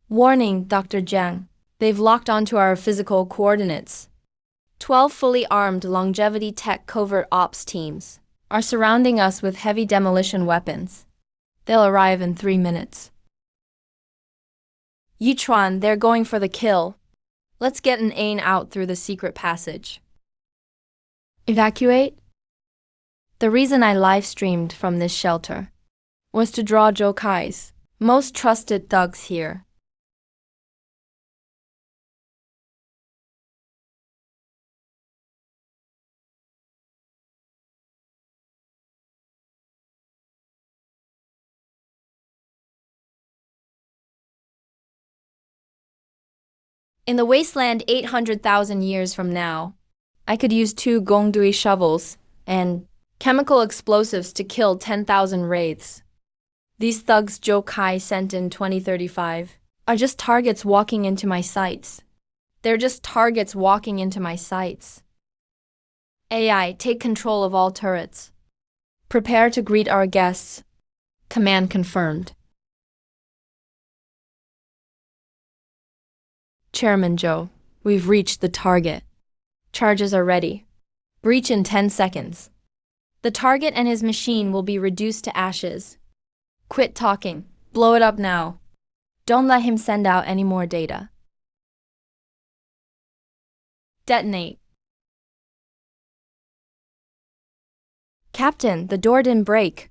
Warning, Dr. Jiang. They've locked onto our physical coordinates. 12 fully armed longevity tech covert ops teams are surrounding us with heavy demolition weapons. They'll arrive in 3 minutes. Yichuan, they're going for the kill. Let's get an aim out through the secret passage. Evacuate? The reason I live-streamed from this shelter was to draw Zhou Kai's most trusted thugs here. In the wasteland 800,000 years from now, I could use 2 gongdui shovels and chemical explosives to kill 10,000 wraiths. These thugs Zhou Kai sent in 2035 are just targets walking into my sights. They're just targets walking into my sights. AI, take control of all turrets. Prepare to greet our guests. Command confirmed. Chairman Zhou, we've reached the target. Charges are ready. Breach in 10 seconds. The target and his machine will be reduced to ashes. Quit talking. Blow it up now. Don't let him send out any more data. Detonate. Captain, the door didn't break.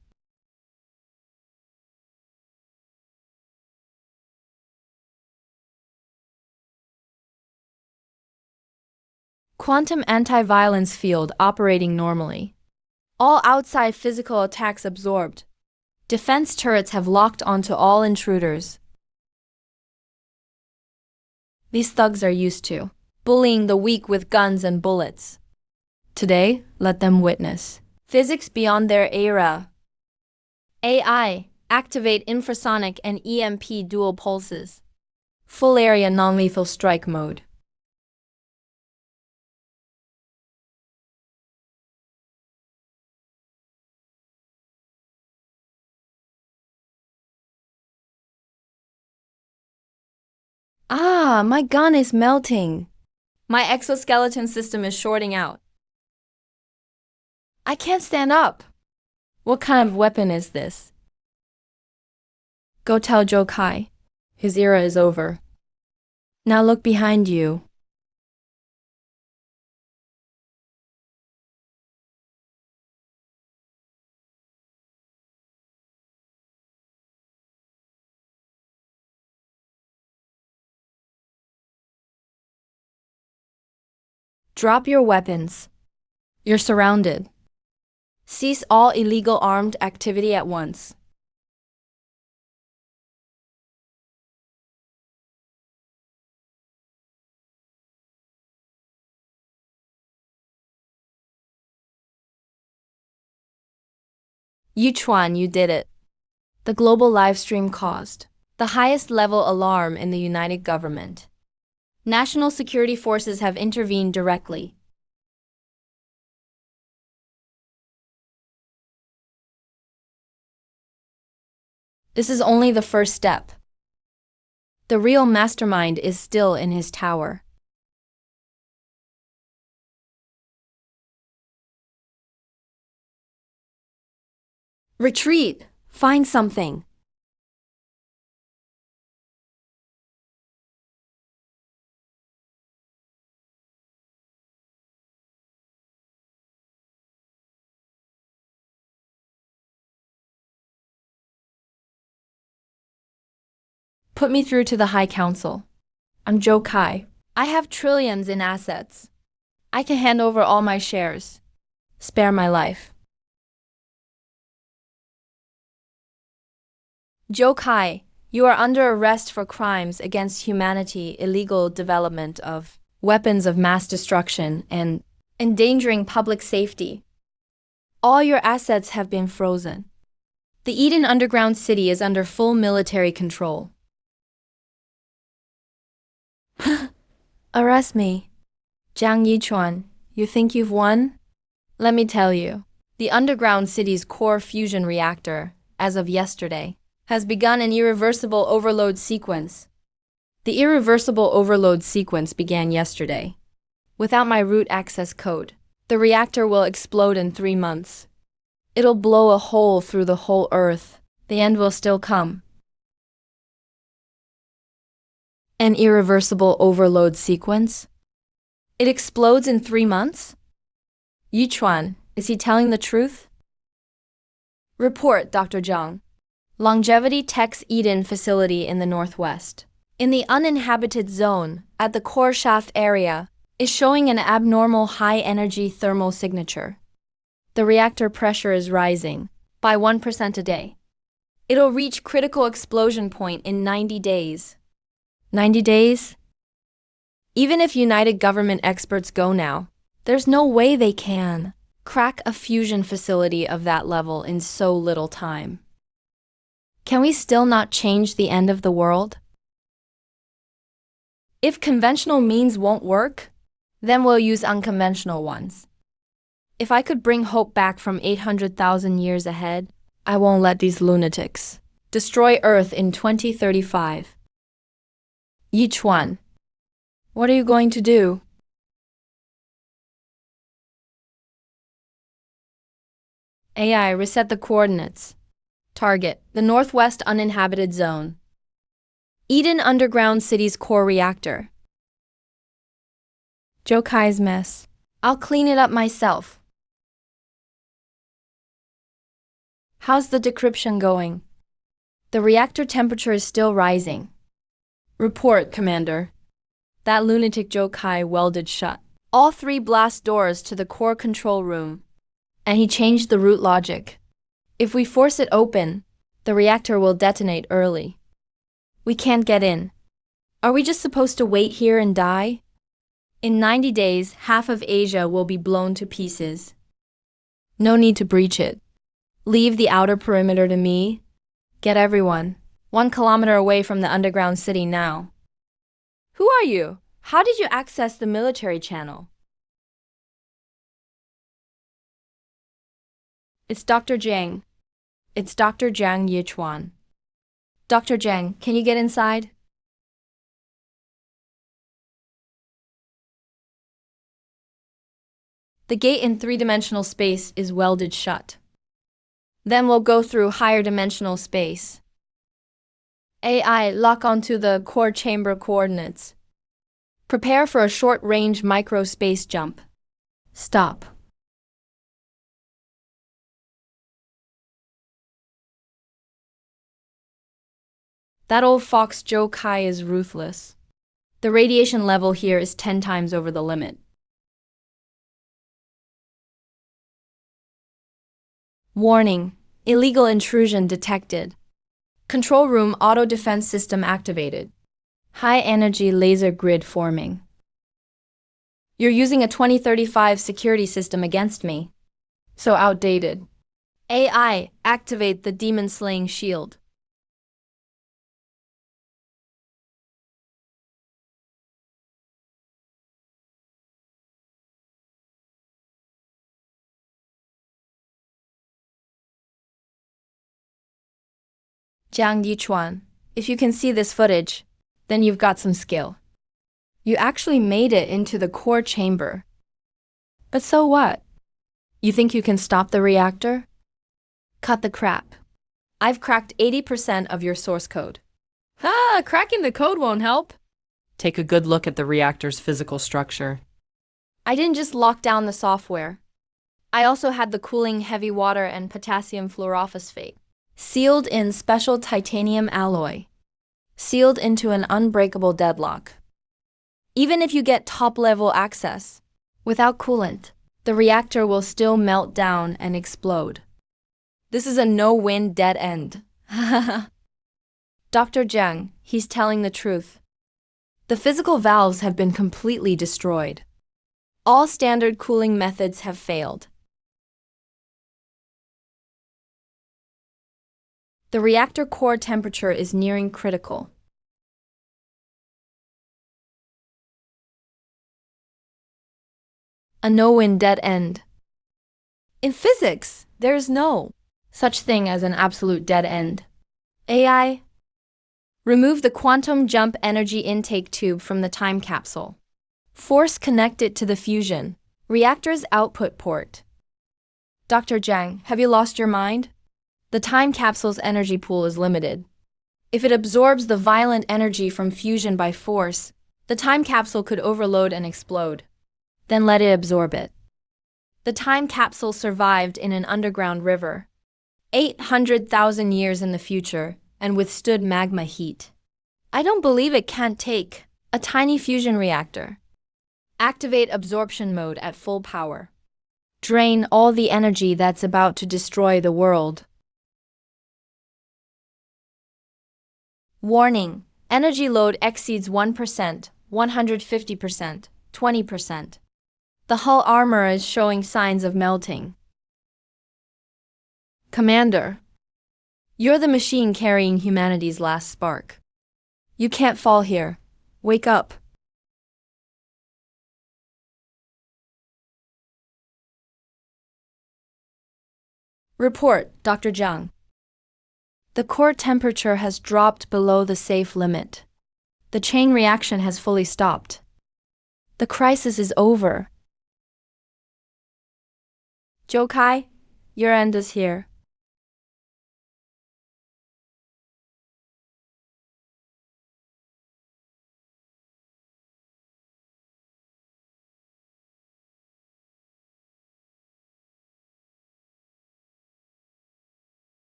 Quantum anti-violence field operating normally. All outside physical attacks absorbed. Defense turrets have locked onto all intruders. These thugs are used to bullying the weak with guns and bullets. Today, let them witness physics beyond their era. AI, activate infrasonic and EMP dual pulses. Full area non-lethal strike mode. Ah, my gun is melting. My exoskeleton system is shorting out. I can't stand up. What kind of weapon is this? Go tell Zhou Kai. His era is over. Now look behind you. Drop your weapons. You're surrounded. Cease all illegal armed activity at once. Yichuan, you did it. The global livestream caused the highest level alarm in the United Government. National security forces have intervened directly. This is only the first step. The real mastermind is still in his tower. Retreat! Find something. Put me through to the High Council. I'm Zhou Kai. I have trillions in assets. I can hand over all my shares. Spare my life. Zhou Kai, you are under arrest for crimes against humanity, illegal development of weapons of mass destruction, and endangering public safety. All your assets have been frozen. The Eden underground city is under full military control. Arrest me. Jiang Yichuan, you think you've won? Let me tell you, the underground city's core fusion reactor, as of yesterday, has begun an irreversible overload sequence. The irreversible overload sequence began yesterday. Without my root access code, the reactor will explode in 3 months. It'll blow a hole through the whole Earth. The end will still come. An irreversible overload sequence? It explodes in 3 months? Yichuan, is he telling the truth? Report, Dr. Zhang. Longevity Tech's Eden facility in the northwest, in the uninhabited zone at the core shaft area, is showing an abnormal high-energy thermal signature. The reactor pressure is rising by 1% a day. It'll reach critical explosion point in 90 days. 90 days? Even if United Government experts go now, there's no way they can crack a fusion facility of that level in so little time. Can we still not change the end of the world? If conventional means won't work, then we'll use unconventional ones. If I could bring hope back from 800,000 years ahead, I won't let these lunatics destroy Earth in 2035. Yichuan, what are you going to do? AI, reset the coordinates. Target, the northwest uninhabited zone. Eden Underground City's core reactor. Jokai's mess. I'll clean it up myself. How's the decryption going? The reactor temperature is still rising. Report, Commander. That lunatic Jokai welded shut all 3 blast doors to the core control room, and he changed the root logic. If we force it open, the reactor will detonate early. We can't get in. Are we just supposed to wait here and die? In 90 days, half of Asia will be blown to pieces. No need to breach it. Leave the outer perimeter to me. Get everyone 1 kilometer away from the underground city now. Who are you? How did you access the military channel? It's Dr. Jiang. It's Dr. Jiang Yichuan. Dr. Jiang, can you get inside? The gate in 3-dimensional space is welded shut. Then we'll go through higher dimensional space. AI, lock onto the core chamber coordinates. Prepare for a short-range micro-space jump. Stop. That old fox Joe Kai is ruthless. The radiation level here is 10 times over the limit. Warning, illegal intrusion detected. Control room auto defense system activated. High energy laser grid forming. You're using a 2035 security system against me. So outdated. AI, activate the demon slaying shield. Jiang Yichuan, if you can see this footage, then you've got some skill. You actually made it into the core chamber. But so what? You think you can stop the reactor? Cut the crap. I've cracked 80% of your source code. Cracking the code won't help. Take a good look at the reactor's physical structure. I didn't just lock down the software. I also had the cooling heavy water and potassium fluorophosphate, sealed in special titanium alloy, sealed into an unbreakable deadlock. Even if you get top-level access, without coolant, the reactor will still melt down and explode. This is a no-win dead end. Dr. Jiang, he's telling the truth. The physical valves have been completely destroyed. All standard cooling methods have failed. The reactor core temperature is nearing critical. A no-win dead end. In physics, there's no such thing as an absolute dead end. AI, Remove the quantum jump energy intake tube from the time capsule. Force connect it to the fusion reactor's output port. Dr. Zhang, have you lost your mind? The time capsule's energy pool is limited. If it absorbs the violent energy from fusion by force, the time capsule could overload and explode. Then let it absorb it. The time capsule survived in an underground river, 800,000 years in the future, and withstood magma heat. I don't believe it can't take a tiny fusion reactor. Activate absorption mode at full power. Drain all the energy that's about to destroy the world. Warning: energy load exceeds 1%, 150%, 20%. The hull armor is showing signs of melting. Commander, you're the machine carrying humanity's last spark. You can't fall here. Wake up. Report, Dr. Zhang. The core temperature has dropped below the safe limit. The chain reaction has fully stopped. The crisis is over. Jokai, your end is here.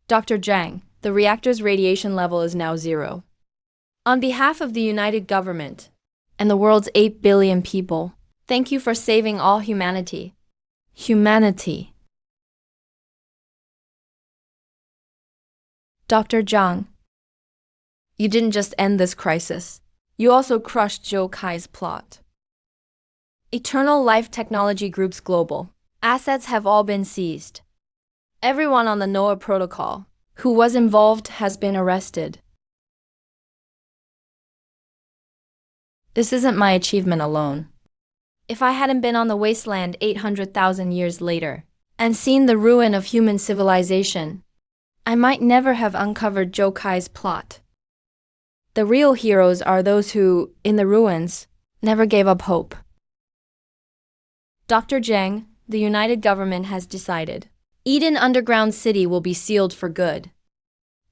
Dr. Zhang, the reactor's radiation level is now 0. On behalf of the United Government and the world's 8 billion people, thank you for saving all humanity. Humanity. Dr. Zhang, you didn't just end this crisis. You also crushed Zhou Kai's plot. Eternal Life Technology Group's global assets have all been seized. Everyone on the NOAA protocol who was involved has been arrested. This isn't my achievement alone. If I hadn't been on the wasteland 800,000 years later and seen the ruin of human civilization, I might never have uncovered Zhou Kai's plot. The real heroes are those who, in the ruins, never gave up hope. Dr. Zhang, the United Government has decided. Eden Underground City will be sealed for good.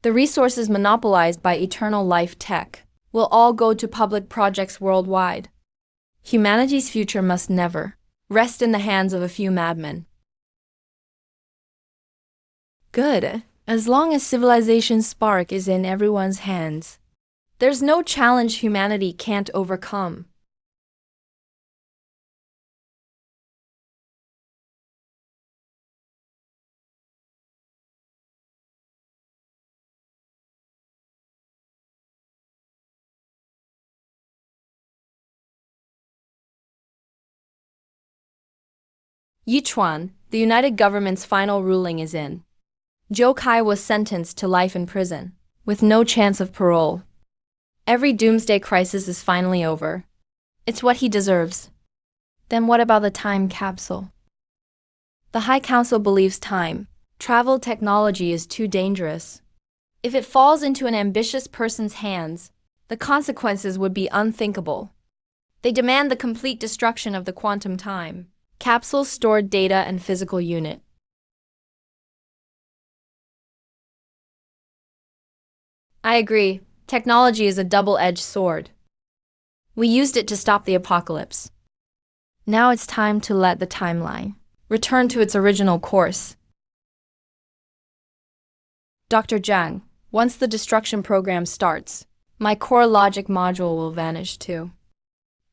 The resources monopolized by Eternal Life Tech will all go to public projects worldwide. Humanity's future must never rest in the hands of a few madmen. Good, as long as civilization's spark is in everyone's hands. There's no challenge humanity can't overcome. Yichuan, the United Government's final ruling is in. Zhou Kai was sentenced to life in prison, with no chance of parole. Every doomsday crisis is finally over. It's what he deserves. Then what about the time capsule? The High Council believes time travel technology is too dangerous. If it falls into an ambitious person's hands, the consequences would be unthinkable. They demand the complete destruction of the quantum time capsule's stored data and physical unit. I agree. Technology is a double-edged sword. We used it to stop the apocalypse. Now it's time to let the timeline return to its original course. Dr. Zhang, once the destruction program starts, my core logic module will vanish too.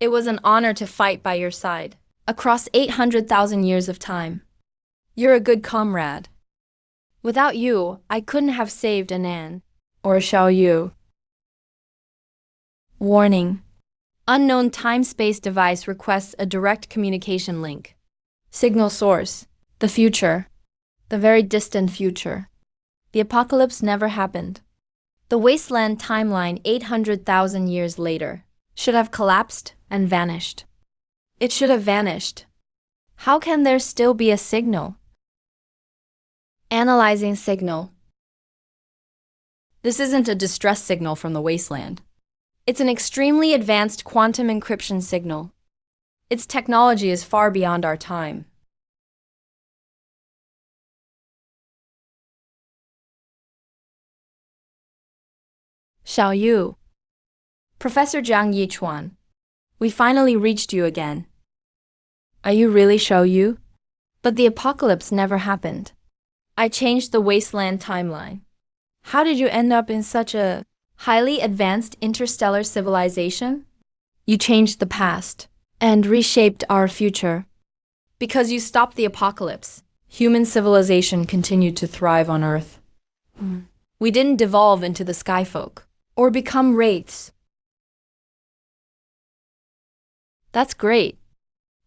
It was an honor to fight by your side across 800,000 years of time. You're a good comrade. Without you, I couldn't have saved Anan or Xiao Yu. Warning: unknown time-space device requests a direct communication link. Signal source: the future. The very distant future. The apocalypse never happened. The wasteland timeline 800,000 years later should have collapsed and vanished. It should have vanished. How can there still be a signal? Analyzing signal. This isn't a distress signal from the wasteland. It's an extremely advanced quantum encryption signal. Its technology is far beyond our time. Xiao Yu. Professor Zhang Yichuan. We finally reached you again. Are you really Xiao Yu? But the apocalypse never happened. I changed the wasteland timeline. How did you end up in such a highly advanced interstellar civilization? You changed the past and reshaped our future. Because you stopped the apocalypse, human civilization continued to thrive on Earth. We didn't devolve into the skyfolk or become wraiths. That's great.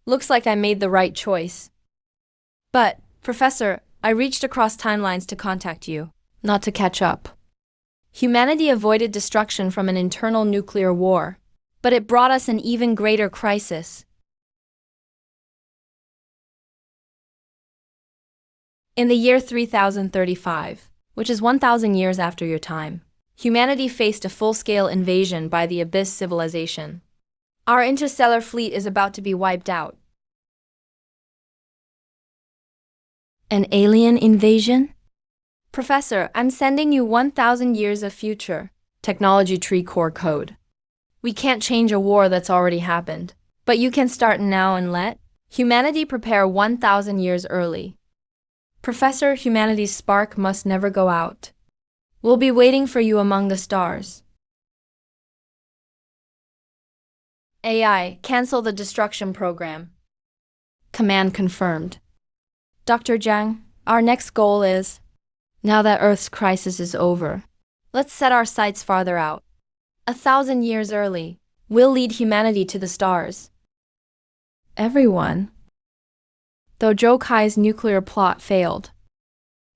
Looks like I made the right choice. But, Professor, I reached across timelines to contact you, not to catch up. Humanity avoided destruction from an internal nuclear war, but it brought us an even greater crisis. In the year 3035, which is 1,000 years after your time, humanity faced a full-scale invasion by the Abyss civilization. Our interstellar fleet is about to be wiped out. An alien invasion? Professor, I'm sending you 1,000 years of future. Technology tree core code. We can't change a war that's already happened, but you can start now and let humanity prepare 1,000 years early. Professor, humanity's spark must never go out. We'll be waiting for you among the stars. AI, cancel the destruction program. Command confirmed. Dr. Zhang, our next goal is, now that Earth's crisis is over, let's set our sights farther out. 1,000 years early, we'll lead humanity to the stars. Everyone. Though Zhou Kai's nuclear plot failed,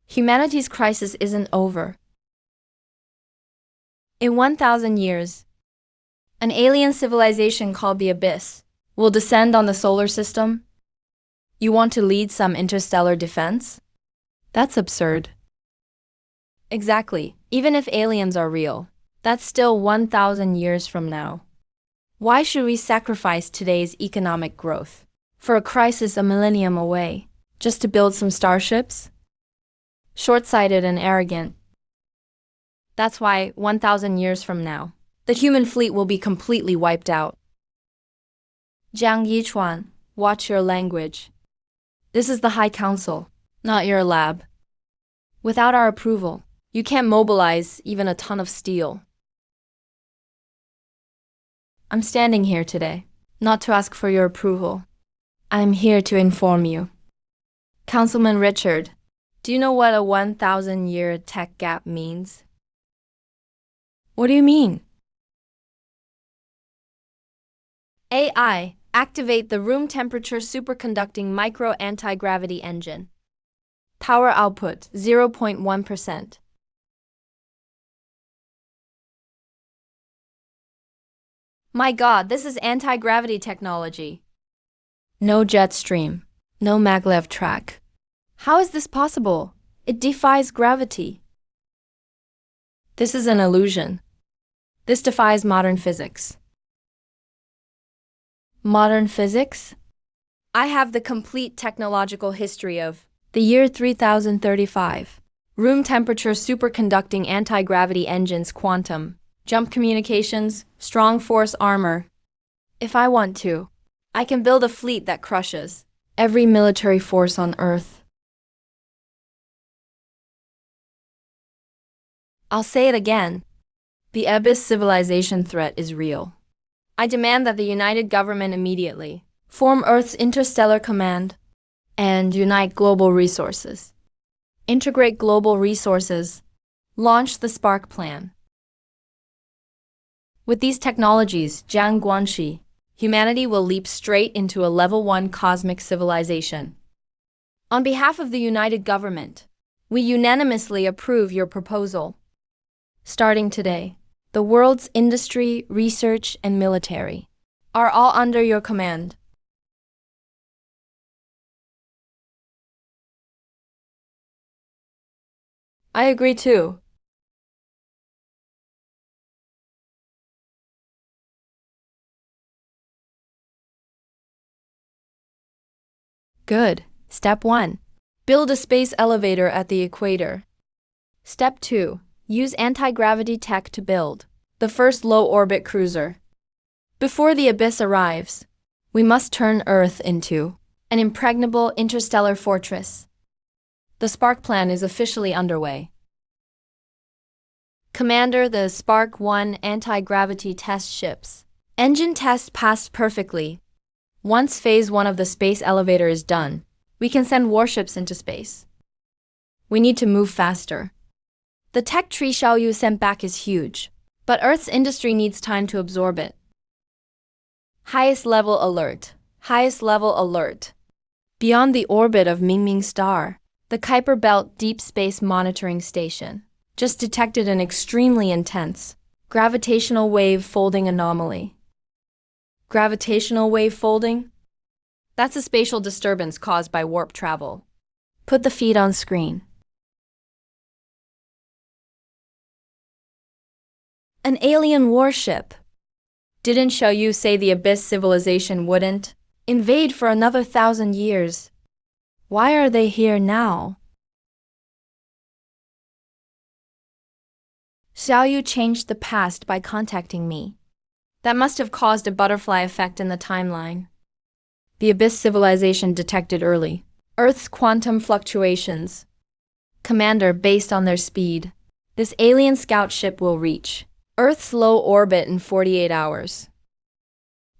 humanity's crisis isn't over. In 1,000 years, an alien civilization called the Abyss will descend on the solar system. You want to lead some interstellar defense? That's absurd. Exactly. Even if aliens are real, that's still 1,000 years from now. Why should we sacrifice today's economic growth for a crisis a millennium away, just to build some starships? Short-sighted and arrogant. That's why 1,000 years from now, the human fleet will be completely wiped out. Jiang Yichuan, watch your language. This is the High Council, not your lab. Without our approval, you can't mobilize even a ton of steel. I'm standing here today, not to ask for your approval. I'm here to inform you. Councilman Richard, do you know what a 1,000-year tech gap means? What do you mean? AI, activate the room temperature superconducting micro anti-gravity engine. Power output 0.1%. My God, this is anti-gravity technology. No jet stream, no maglev track. How is this possible? It defies gravity. This is an illusion. This defies modern physics. Modern physics? I have the complete technological history of the year 3035. Room temperature superconducting anti-gravity engines, quantum jump communications, strong force armor. If I want to, I can build a fleet that crushes every military force on Earth. I'll say it again. The Abyss civilization threat is real. I demand that the United Government immediately form Earth's interstellar command and unite global resources. Integrate global resources. Launch the Spark Plan. With these technologies, Jiang Guanxi, humanity will leap straight into a level 1 cosmic civilization. On behalf of the United Government, we unanimously approve your proposal. Starting today, the world's industry, research, and military are all under your command. I agree too. Good. Step 1. Build a space elevator at the equator. Step 2. Use anti-gravity tech to build the first low-orbit cruiser. Before the abyss arrives, we must turn Earth into an impregnable interstellar fortress. The Spark plan is officially underway. Commander, the Spark 1 anti-gravity test ships. Engine test passed perfectly. Once Phase 1 of the space elevator is done, we can send warships into space. We need to move faster. The tech tree Xiaoyu sent back is huge, but Earth's industry needs time to absorb it. Highest level alert. Highest level alert. Beyond the orbit of Mingming Star, the Kuiper Belt Deep Space Monitoring Station just detected an extremely intense gravitational wave folding anomaly. Gravitational wave folding? That's a spatial disturbance caused by warp travel. Put the feed on screen. An alien warship. Didn't Xiaoyu say the Abyss civilization wouldn't invade for another 1,000 years? Why are they here now? Xiaoyu changed the past by contacting me. That must have caused a butterfly effect in the timeline. The Abyss civilization detected early Earth's quantum fluctuations. Commander, based on their speed, this alien scout ship will reach Earth's low orbit in 48 hours.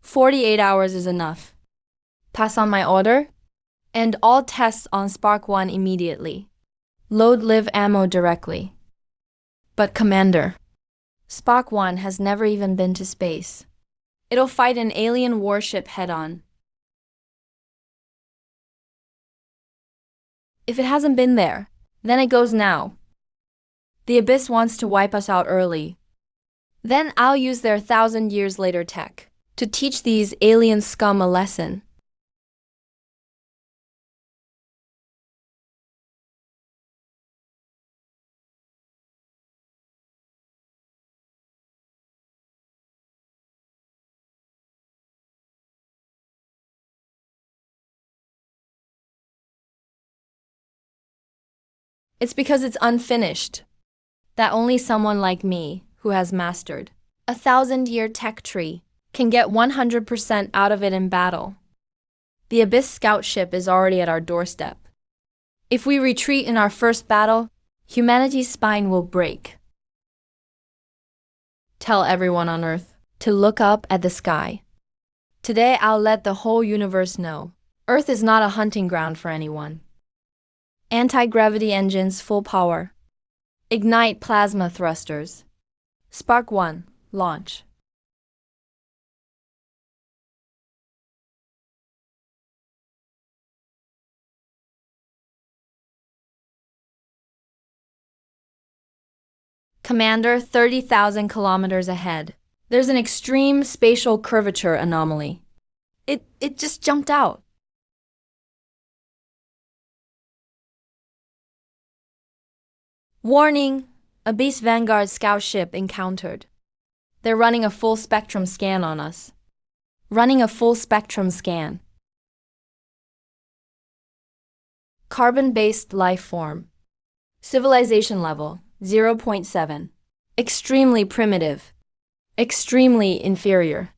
48 hours is enough. Pass on my order? End all tests on Spark 1 immediately. Load live ammo directly. But Commander, Spark 1 has never even been to space. It'll fight an alien warship head-on. If it hasn't been there, then it goes now. The Abyss wants to wipe us out early. Then I'll use their 1,000 years later tech to teach these alien scum a lesson. It's because it's unfinished that only someone like me, who has mastered a 1,000-year tech tree, can get 100% out of it in battle. The Abyss scout ship is already at our doorstep. If we retreat in our first battle, humanity's spine will break. Tell everyone on Earth to look up at the sky. Today I'll let the whole universe know Earth is not a hunting ground for anyone. Anti-gravity engines full power. Ignite plasma thrusters. Spark 1, launch. Commander, 30,000 kilometers ahead. There's an extreme spatial curvature anomaly. It just jumped out. Warning! Abyss Vanguard scout ship encountered. They're running a full spectrum scan on us. Running a full spectrum scan. Carbon-based life form. Civilization level, 0.7. Extremely primitive. Extremely inferior.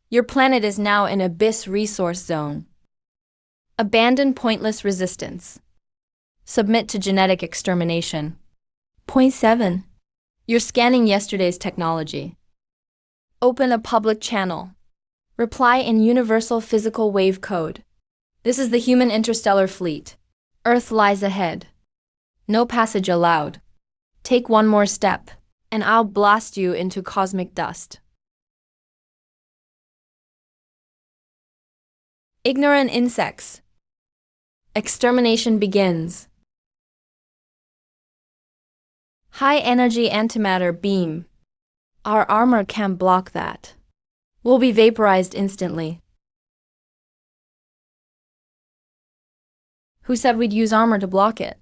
Your planet is now an Abyss resource zone. Abandon pointless resistance. Submit to genetic extermination. Point 7. You're scanning yesterday's technology. Open a public channel. Reply in universal physical wave code. This is the human interstellar fleet. Earth lies ahead. No passage allowed. Take one more step, and I'll blast you into cosmic dust. Ignorant insects. Extermination begins. High-energy antimatter beam. Our armor can't block that. We'll be vaporized instantly. Who said we'd use armor to block it?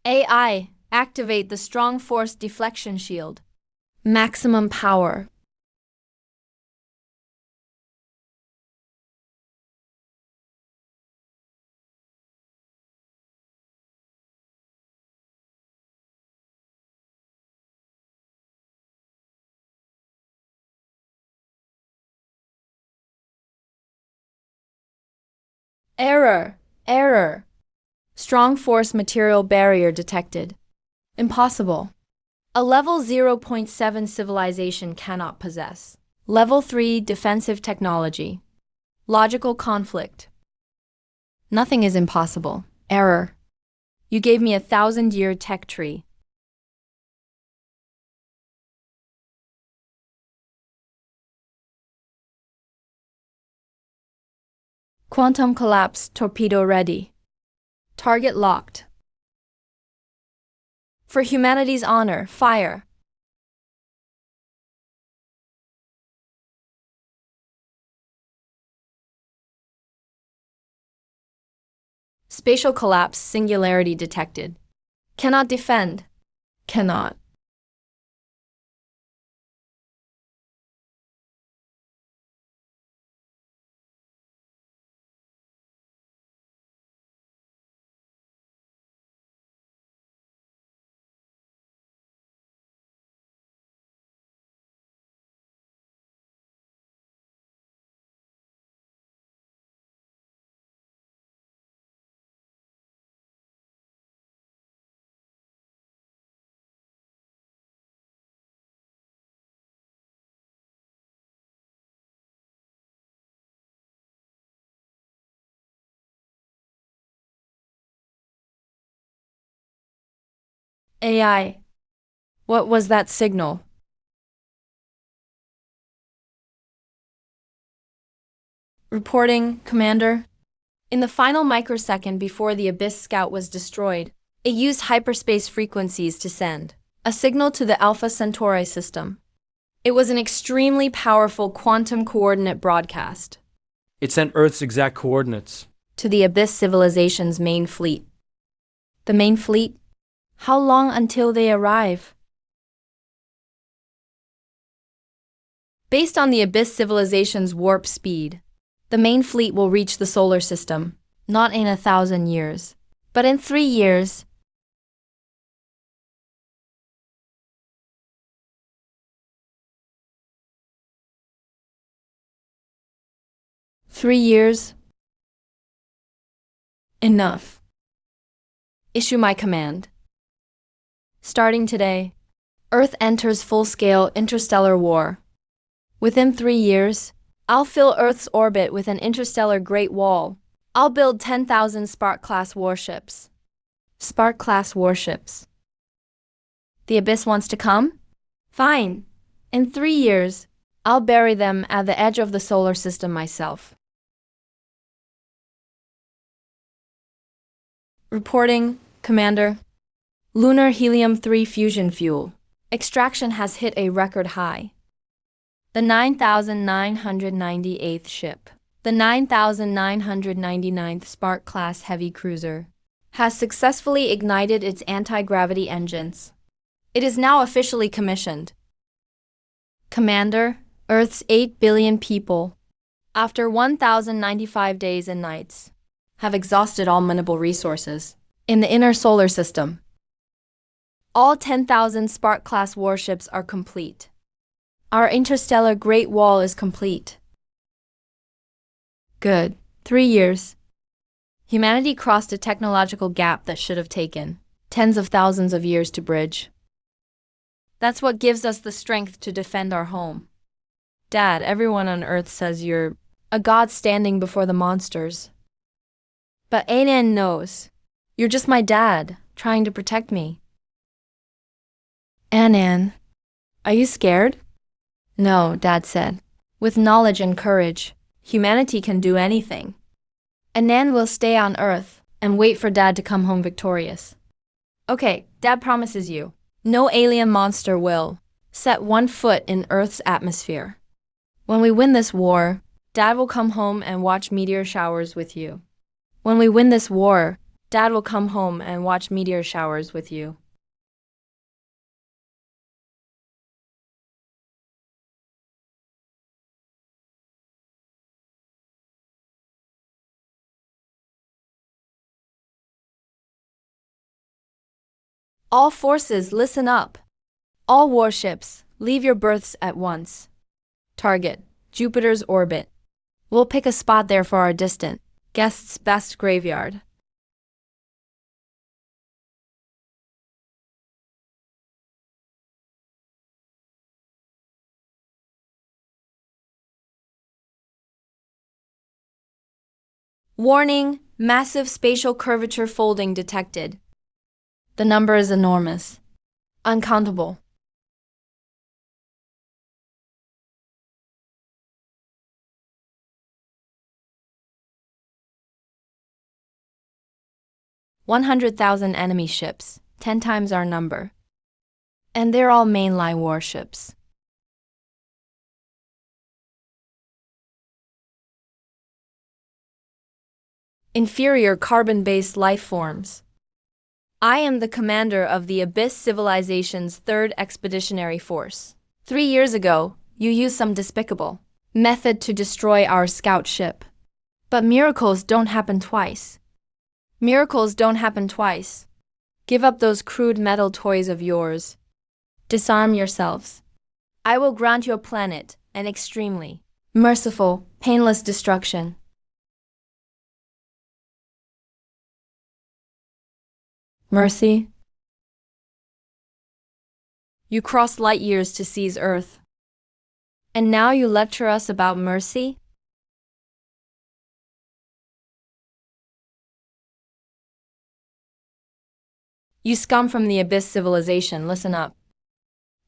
AI, activate the strong force deflection shield. Maximum power. Error. Error. Strong force material barrier detected. Impossible. A level 0.7 civilization cannot possess. Level 3 defensive technology. Logical conflict. Nothing is impossible. Error. You gave me a 1,000-year tech tree. Quantum collapse torpedo ready. Target locked. For humanity's honor, fire. Spatial collapse singularity detected. Cannot defend. Cannot. AI. What was that signal? Reporting, Commander. In the final microsecond before the Abyss Scout was destroyed, it used hyperspace frequencies to send a signal to the Alpha Centauri system. It was an extremely powerful quantum coordinate broadcast It sent Earth's exact coordinates. to the Abyss civilization's main fleet. The main fleet? How long until they arrive? Based on the Abyss civilization's warp speed, the main fleet will reach the solar system, not in 1,000 years, but in 3 years. Three years? Enough. Issue my command. Starting today, Earth enters full-scale interstellar war. Within 3 years, I'll fill Earth's orbit with an interstellar Great Wall. I'll build 10,000 Spark-class warships. Spark-class warships. The Abyss wants to come? Fine. In 3 years, I'll bury them at the edge of the solar system myself. Reporting, Commander. Lunar helium-3 fusion fuel. Extraction has hit a record high. The 9,998th ship, the 9,999th Spark-class heavy cruiser, has successfully ignited its anti-gravity engines. It is now officially commissioned. Commander, Earth's 8 billion people, after 1,095 days and nights, have exhausted all mineral resources in the inner solar system. All 10,000 Spark-class warships are complete. Our interstellar Great Wall is complete. Good. 3 years. Humanity crossed a technological gap that should have taken tens of thousands of years to bridge. That's what gives us the strength to defend our home. Dad, everyone on Earth says you're a god standing before the monsters. But Anan knows. You're just my dad, trying to protect me. Anan, are you scared? No, Dad said. With knowledge and courage, humanity can do anything. Anan will stay on Earth and wait for Dad to come home victorious. Okay, Dad promises you. No alien monster will set 1 foot in Earth's atmosphere. When we win this war, Dad will come home and watch meteor showers with you. When we win this war, Dad will come home and watch meteor showers with you. All forces, listen up. All warships, leave your berths at once. Target, Jupiter's orbit. We'll pick a spot there for our distant Guest's best graveyard. Warning, massive spatial curvature folding detected. The number is enormous. Uncountable. $100,000 enemy ships, 10 times our number. And they're all mainline warships. Inferior carbon-based life forms. I am the commander of the Abyss Civilization's 3rd Expeditionary Force. 3 years ago, you used some despicable method to destroy our scout ship. But miracles don't happen twice. Miracles don't happen twice. Give up those crude metal toys of yours. Disarm yourselves. I will grant your planet an extremely merciful, painless destruction. Mercy? You crossed light years to seize Earth. And now you lecture us about mercy? You scum from the Abyss Civilization, listen up.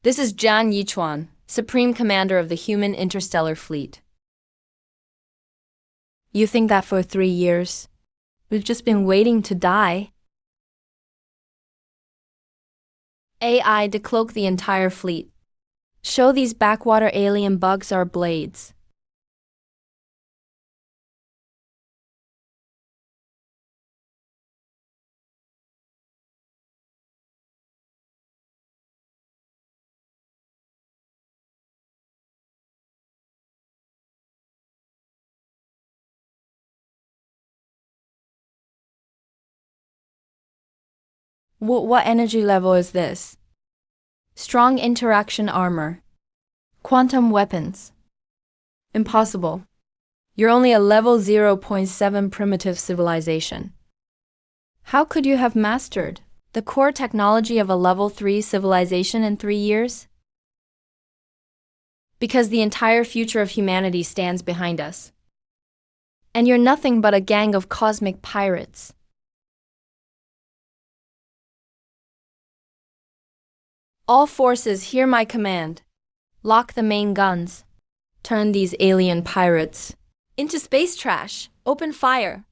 This is Jian Yichuan, Supreme Commander of the Human Interstellar Fleet. You think that for 3 years, we've just been waiting to die? AI decloak the entire fleet. Show these backwater alien bugs our blades. What energy level is this? Strong interaction armor. Quantum weapons. Impossible. You're only a level 0.7 primitive civilization. How could you have mastered the core technology of a level 3 civilization in 3 years? Because the entire future of humanity stands behind us. And you're nothing but a gang of cosmic pirates. All forces hear my command. Lock the main guns. Turn these alien pirates into space trash. Open fire.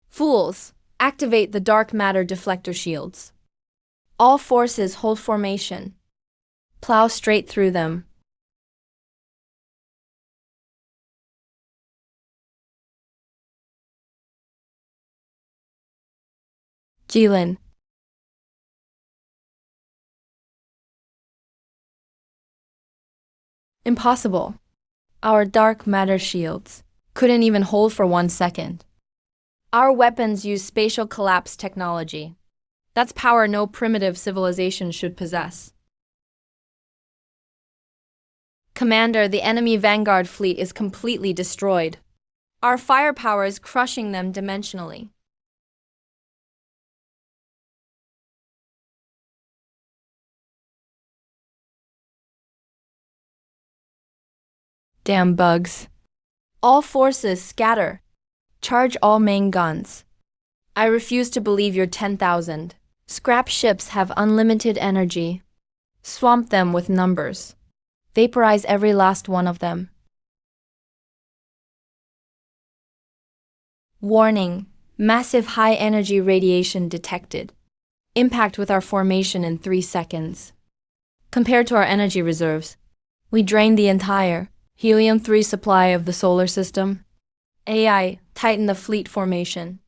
Fools, activate the dark matter deflector shields. All forces hold formation. Plow straight through them. Jilin. Impossible. Our dark matter shields couldn't even hold for 1 second. Our weapons use spatial collapse technology. That's power no primitive civilization should possess. Commander, the enemy Vanguard fleet is completely destroyed. Our firepower is crushing them dimensionally. Damn bugs. All forces scatter. Charge all main guns. I refuse to believe your 10,000 scrap ships have unlimited energy. Swamp them with numbers. Vaporize every last one of them. Warning, massive high-energy radiation detected. Impact with our formation in 3 seconds. Compared to our energy reserves, we drained the entire helium-3 supply of the solar system. AI, tighten the fleet formation.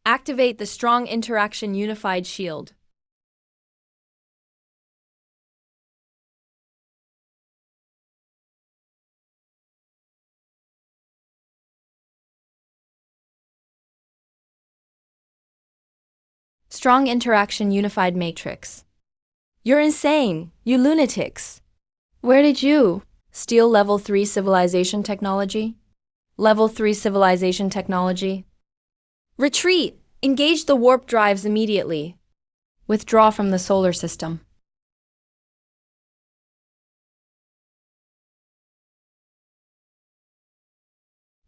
Activate the strong interaction unified shield. Strong interaction unified matrix. You're insane, you lunatics. Where did you steal level 3 civilization technology? Level 3 civilization technology. Retreat! Engage the warp drives immediately. Withdraw from the solar system.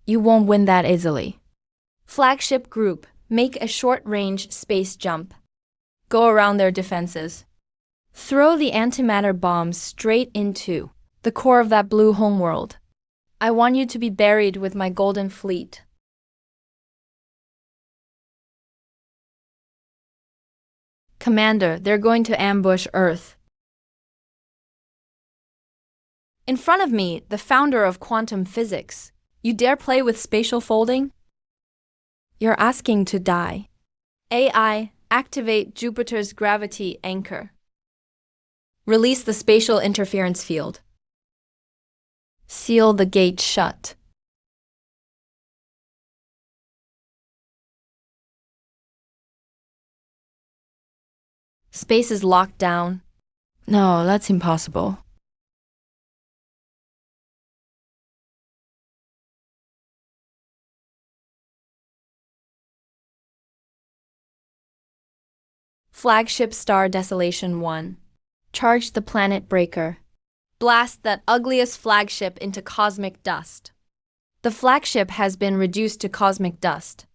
You won't win that easily. Flagship group, make a short-range space jump. Go around their defenses. Throw the antimatter bombs straight into the core of that blue homeworld. I want you to be buried with my golden fleet. Commander, they're going to ambush Earth. In front of me, the founder of quantum physics. You dare play with spatial folding? You're asking to die. AI, activate Jupiter's gravity anchor. Release the spatial interference field. Seal the gate shut. Space is locked down. No, that's impossible. Flagship Star Desolation 1. Charge the planet breaker. Blast that ugliest flagship into cosmic dust. The flagship has been reduced to cosmic dust.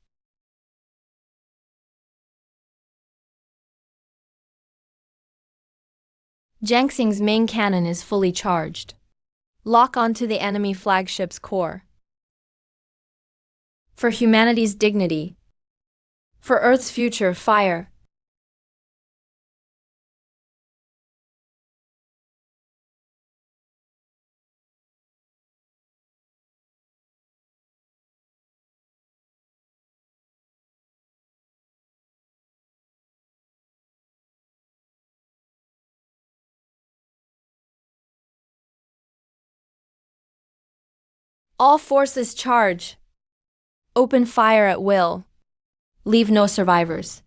Jiangxing's main cannon is fully charged. Lock onto the enemy flagship's core. For humanity's dignity. For Earth's future, fire. All forces charge. Open fire at will. Leave no survivors.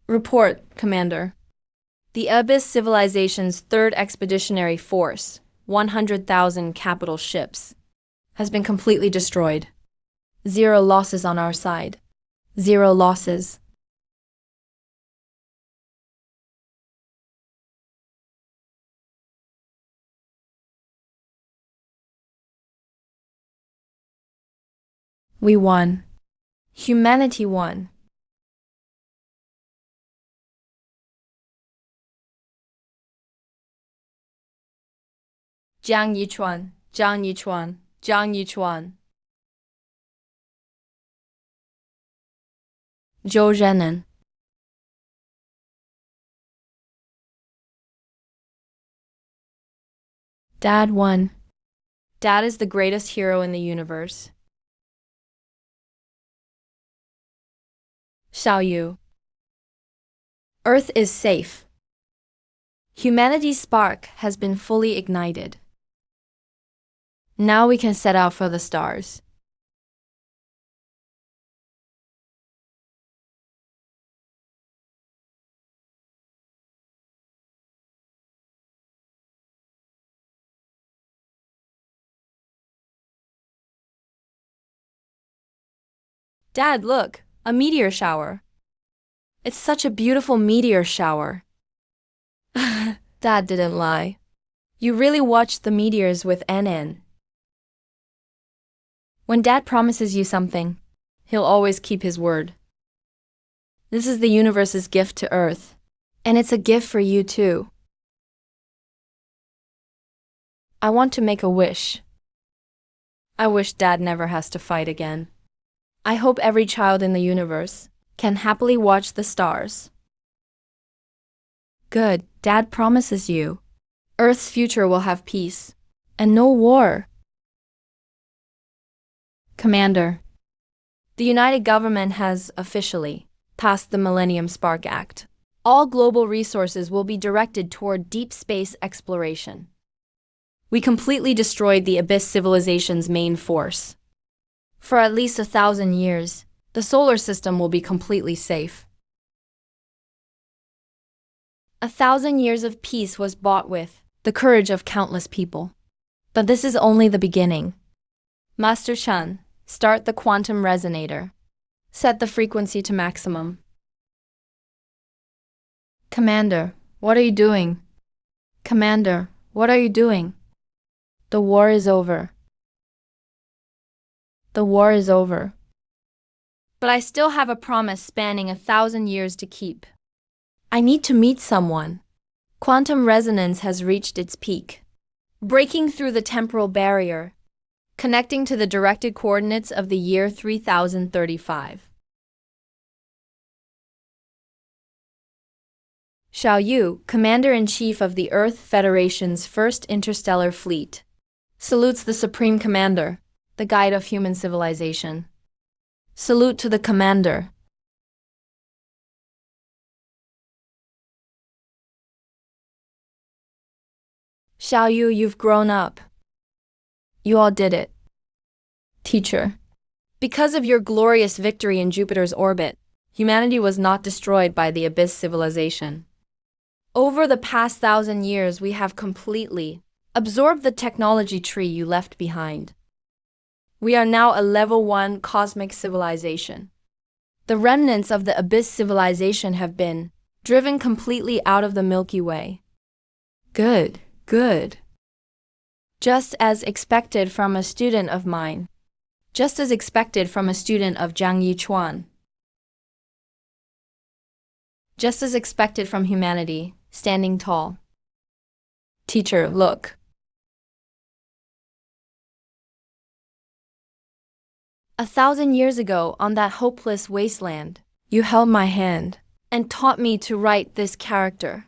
Report, Commander. The Abyss Civilization's 3rd Expeditionary Force, 100,000 capital ships, has been completely destroyed. 0 losses on our side. 0 losses. We won. Humanity won. Jiang Yichuan, Jiang Yichuan, Jiang Yichuan. Zhou Zhenan. Dad won. Dad is the greatest hero in the universe. Xiaoyu. Earth is safe. Humanity's spark has been fully ignited. Now we can set out for the stars. Dad, look, a meteor shower. It's such a beautiful meteor shower. Dad didn't lie. You really watched the meteors with NN. When Dad promises you something, he'll always keep his word. This is the universe's gift to Earth, and it's a gift for you too. I want to make a wish. I wish Dad never has to fight again. I hope every child in the universe can happily watch the stars. Good, Dad promises you. Earth's future will have peace, and no war. Commander, the United Government has officially passed the Millennium Spark Act. All global resources will be directed toward deep space exploration. We completely destroyed the Abyss civilization's main force. For at least 1,000 years, the solar system will be completely safe. 1,000 years of peace was bought with the courage of countless people. But this is only the beginning. Master Shan, start the quantum resonator. Set the frequency to maximum. Commander, what are you doing? Commander, what are you doing? The war is over. The war is over. But I still have a promise spanning 1,000 years to keep. I need to meet someone. Quantum resonance has reached its peak, breaking through the temporal barrier, connecting to the directed coordinates of the year 3035. Xiao Yu, Commander-in-Chief of the Earth Federation's First Interstellar Fleet, salutes the Supreme Commander, the guide of human civilization. Salute to the Commander. Xiao Yu, you've grown up. You all did it. Teacher. Because of your glorious victory in Jupiter's orbit, humanity was not destroyed by the Abyss civilization. Over the past 1,000 years, we have completely absorbed the technology tree you left behind. We are now a level 1 cosmic civilization. The remnants of the Abyss civilization have been driven completely out of the Milky Way. Good, good. Just as expected from a student of mine. Just as expected from a student of Zhang Yichuan. Just as expected from humanity, standing tall. Teacher, look. 1,000 years ago, on that hopeless wasteland, you held my hand and taught me to write this character.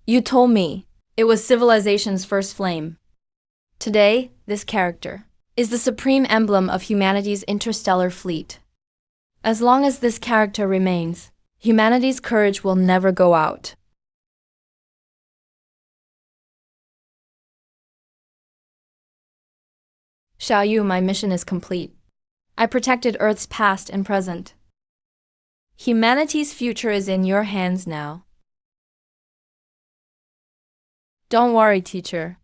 You told me it was civilization's first flame. Today, this character is the supreme emblem of humanity's interstellar fleet. As long as this character remains, humanity's courage will never go out. Xiao Yu, my mission is complete. I protected Earth's past and present. Humanity's future is in your hands now. Don't worry, teacher.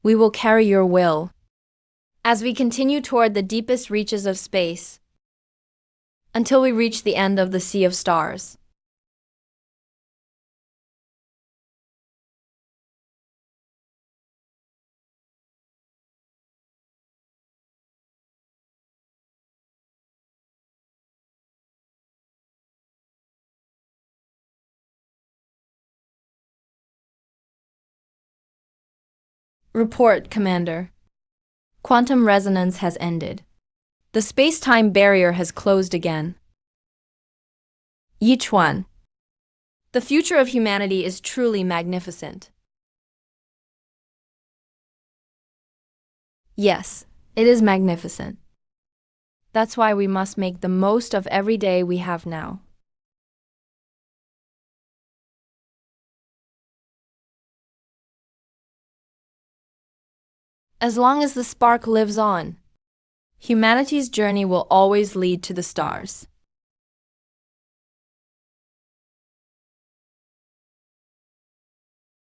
We will carry your will as we continue toward the deepest reaches of space until we reach the end of the sea of stars. Report, Commander. Quantum resonance has ended. The space-time barrier has closed again. Yichuan. The future of humanity is truly magnificent. Yes, it is magnificent. That's why we must make the most of every day we have now. As long as the spark lives on, humanity's journey will always lead to the stars.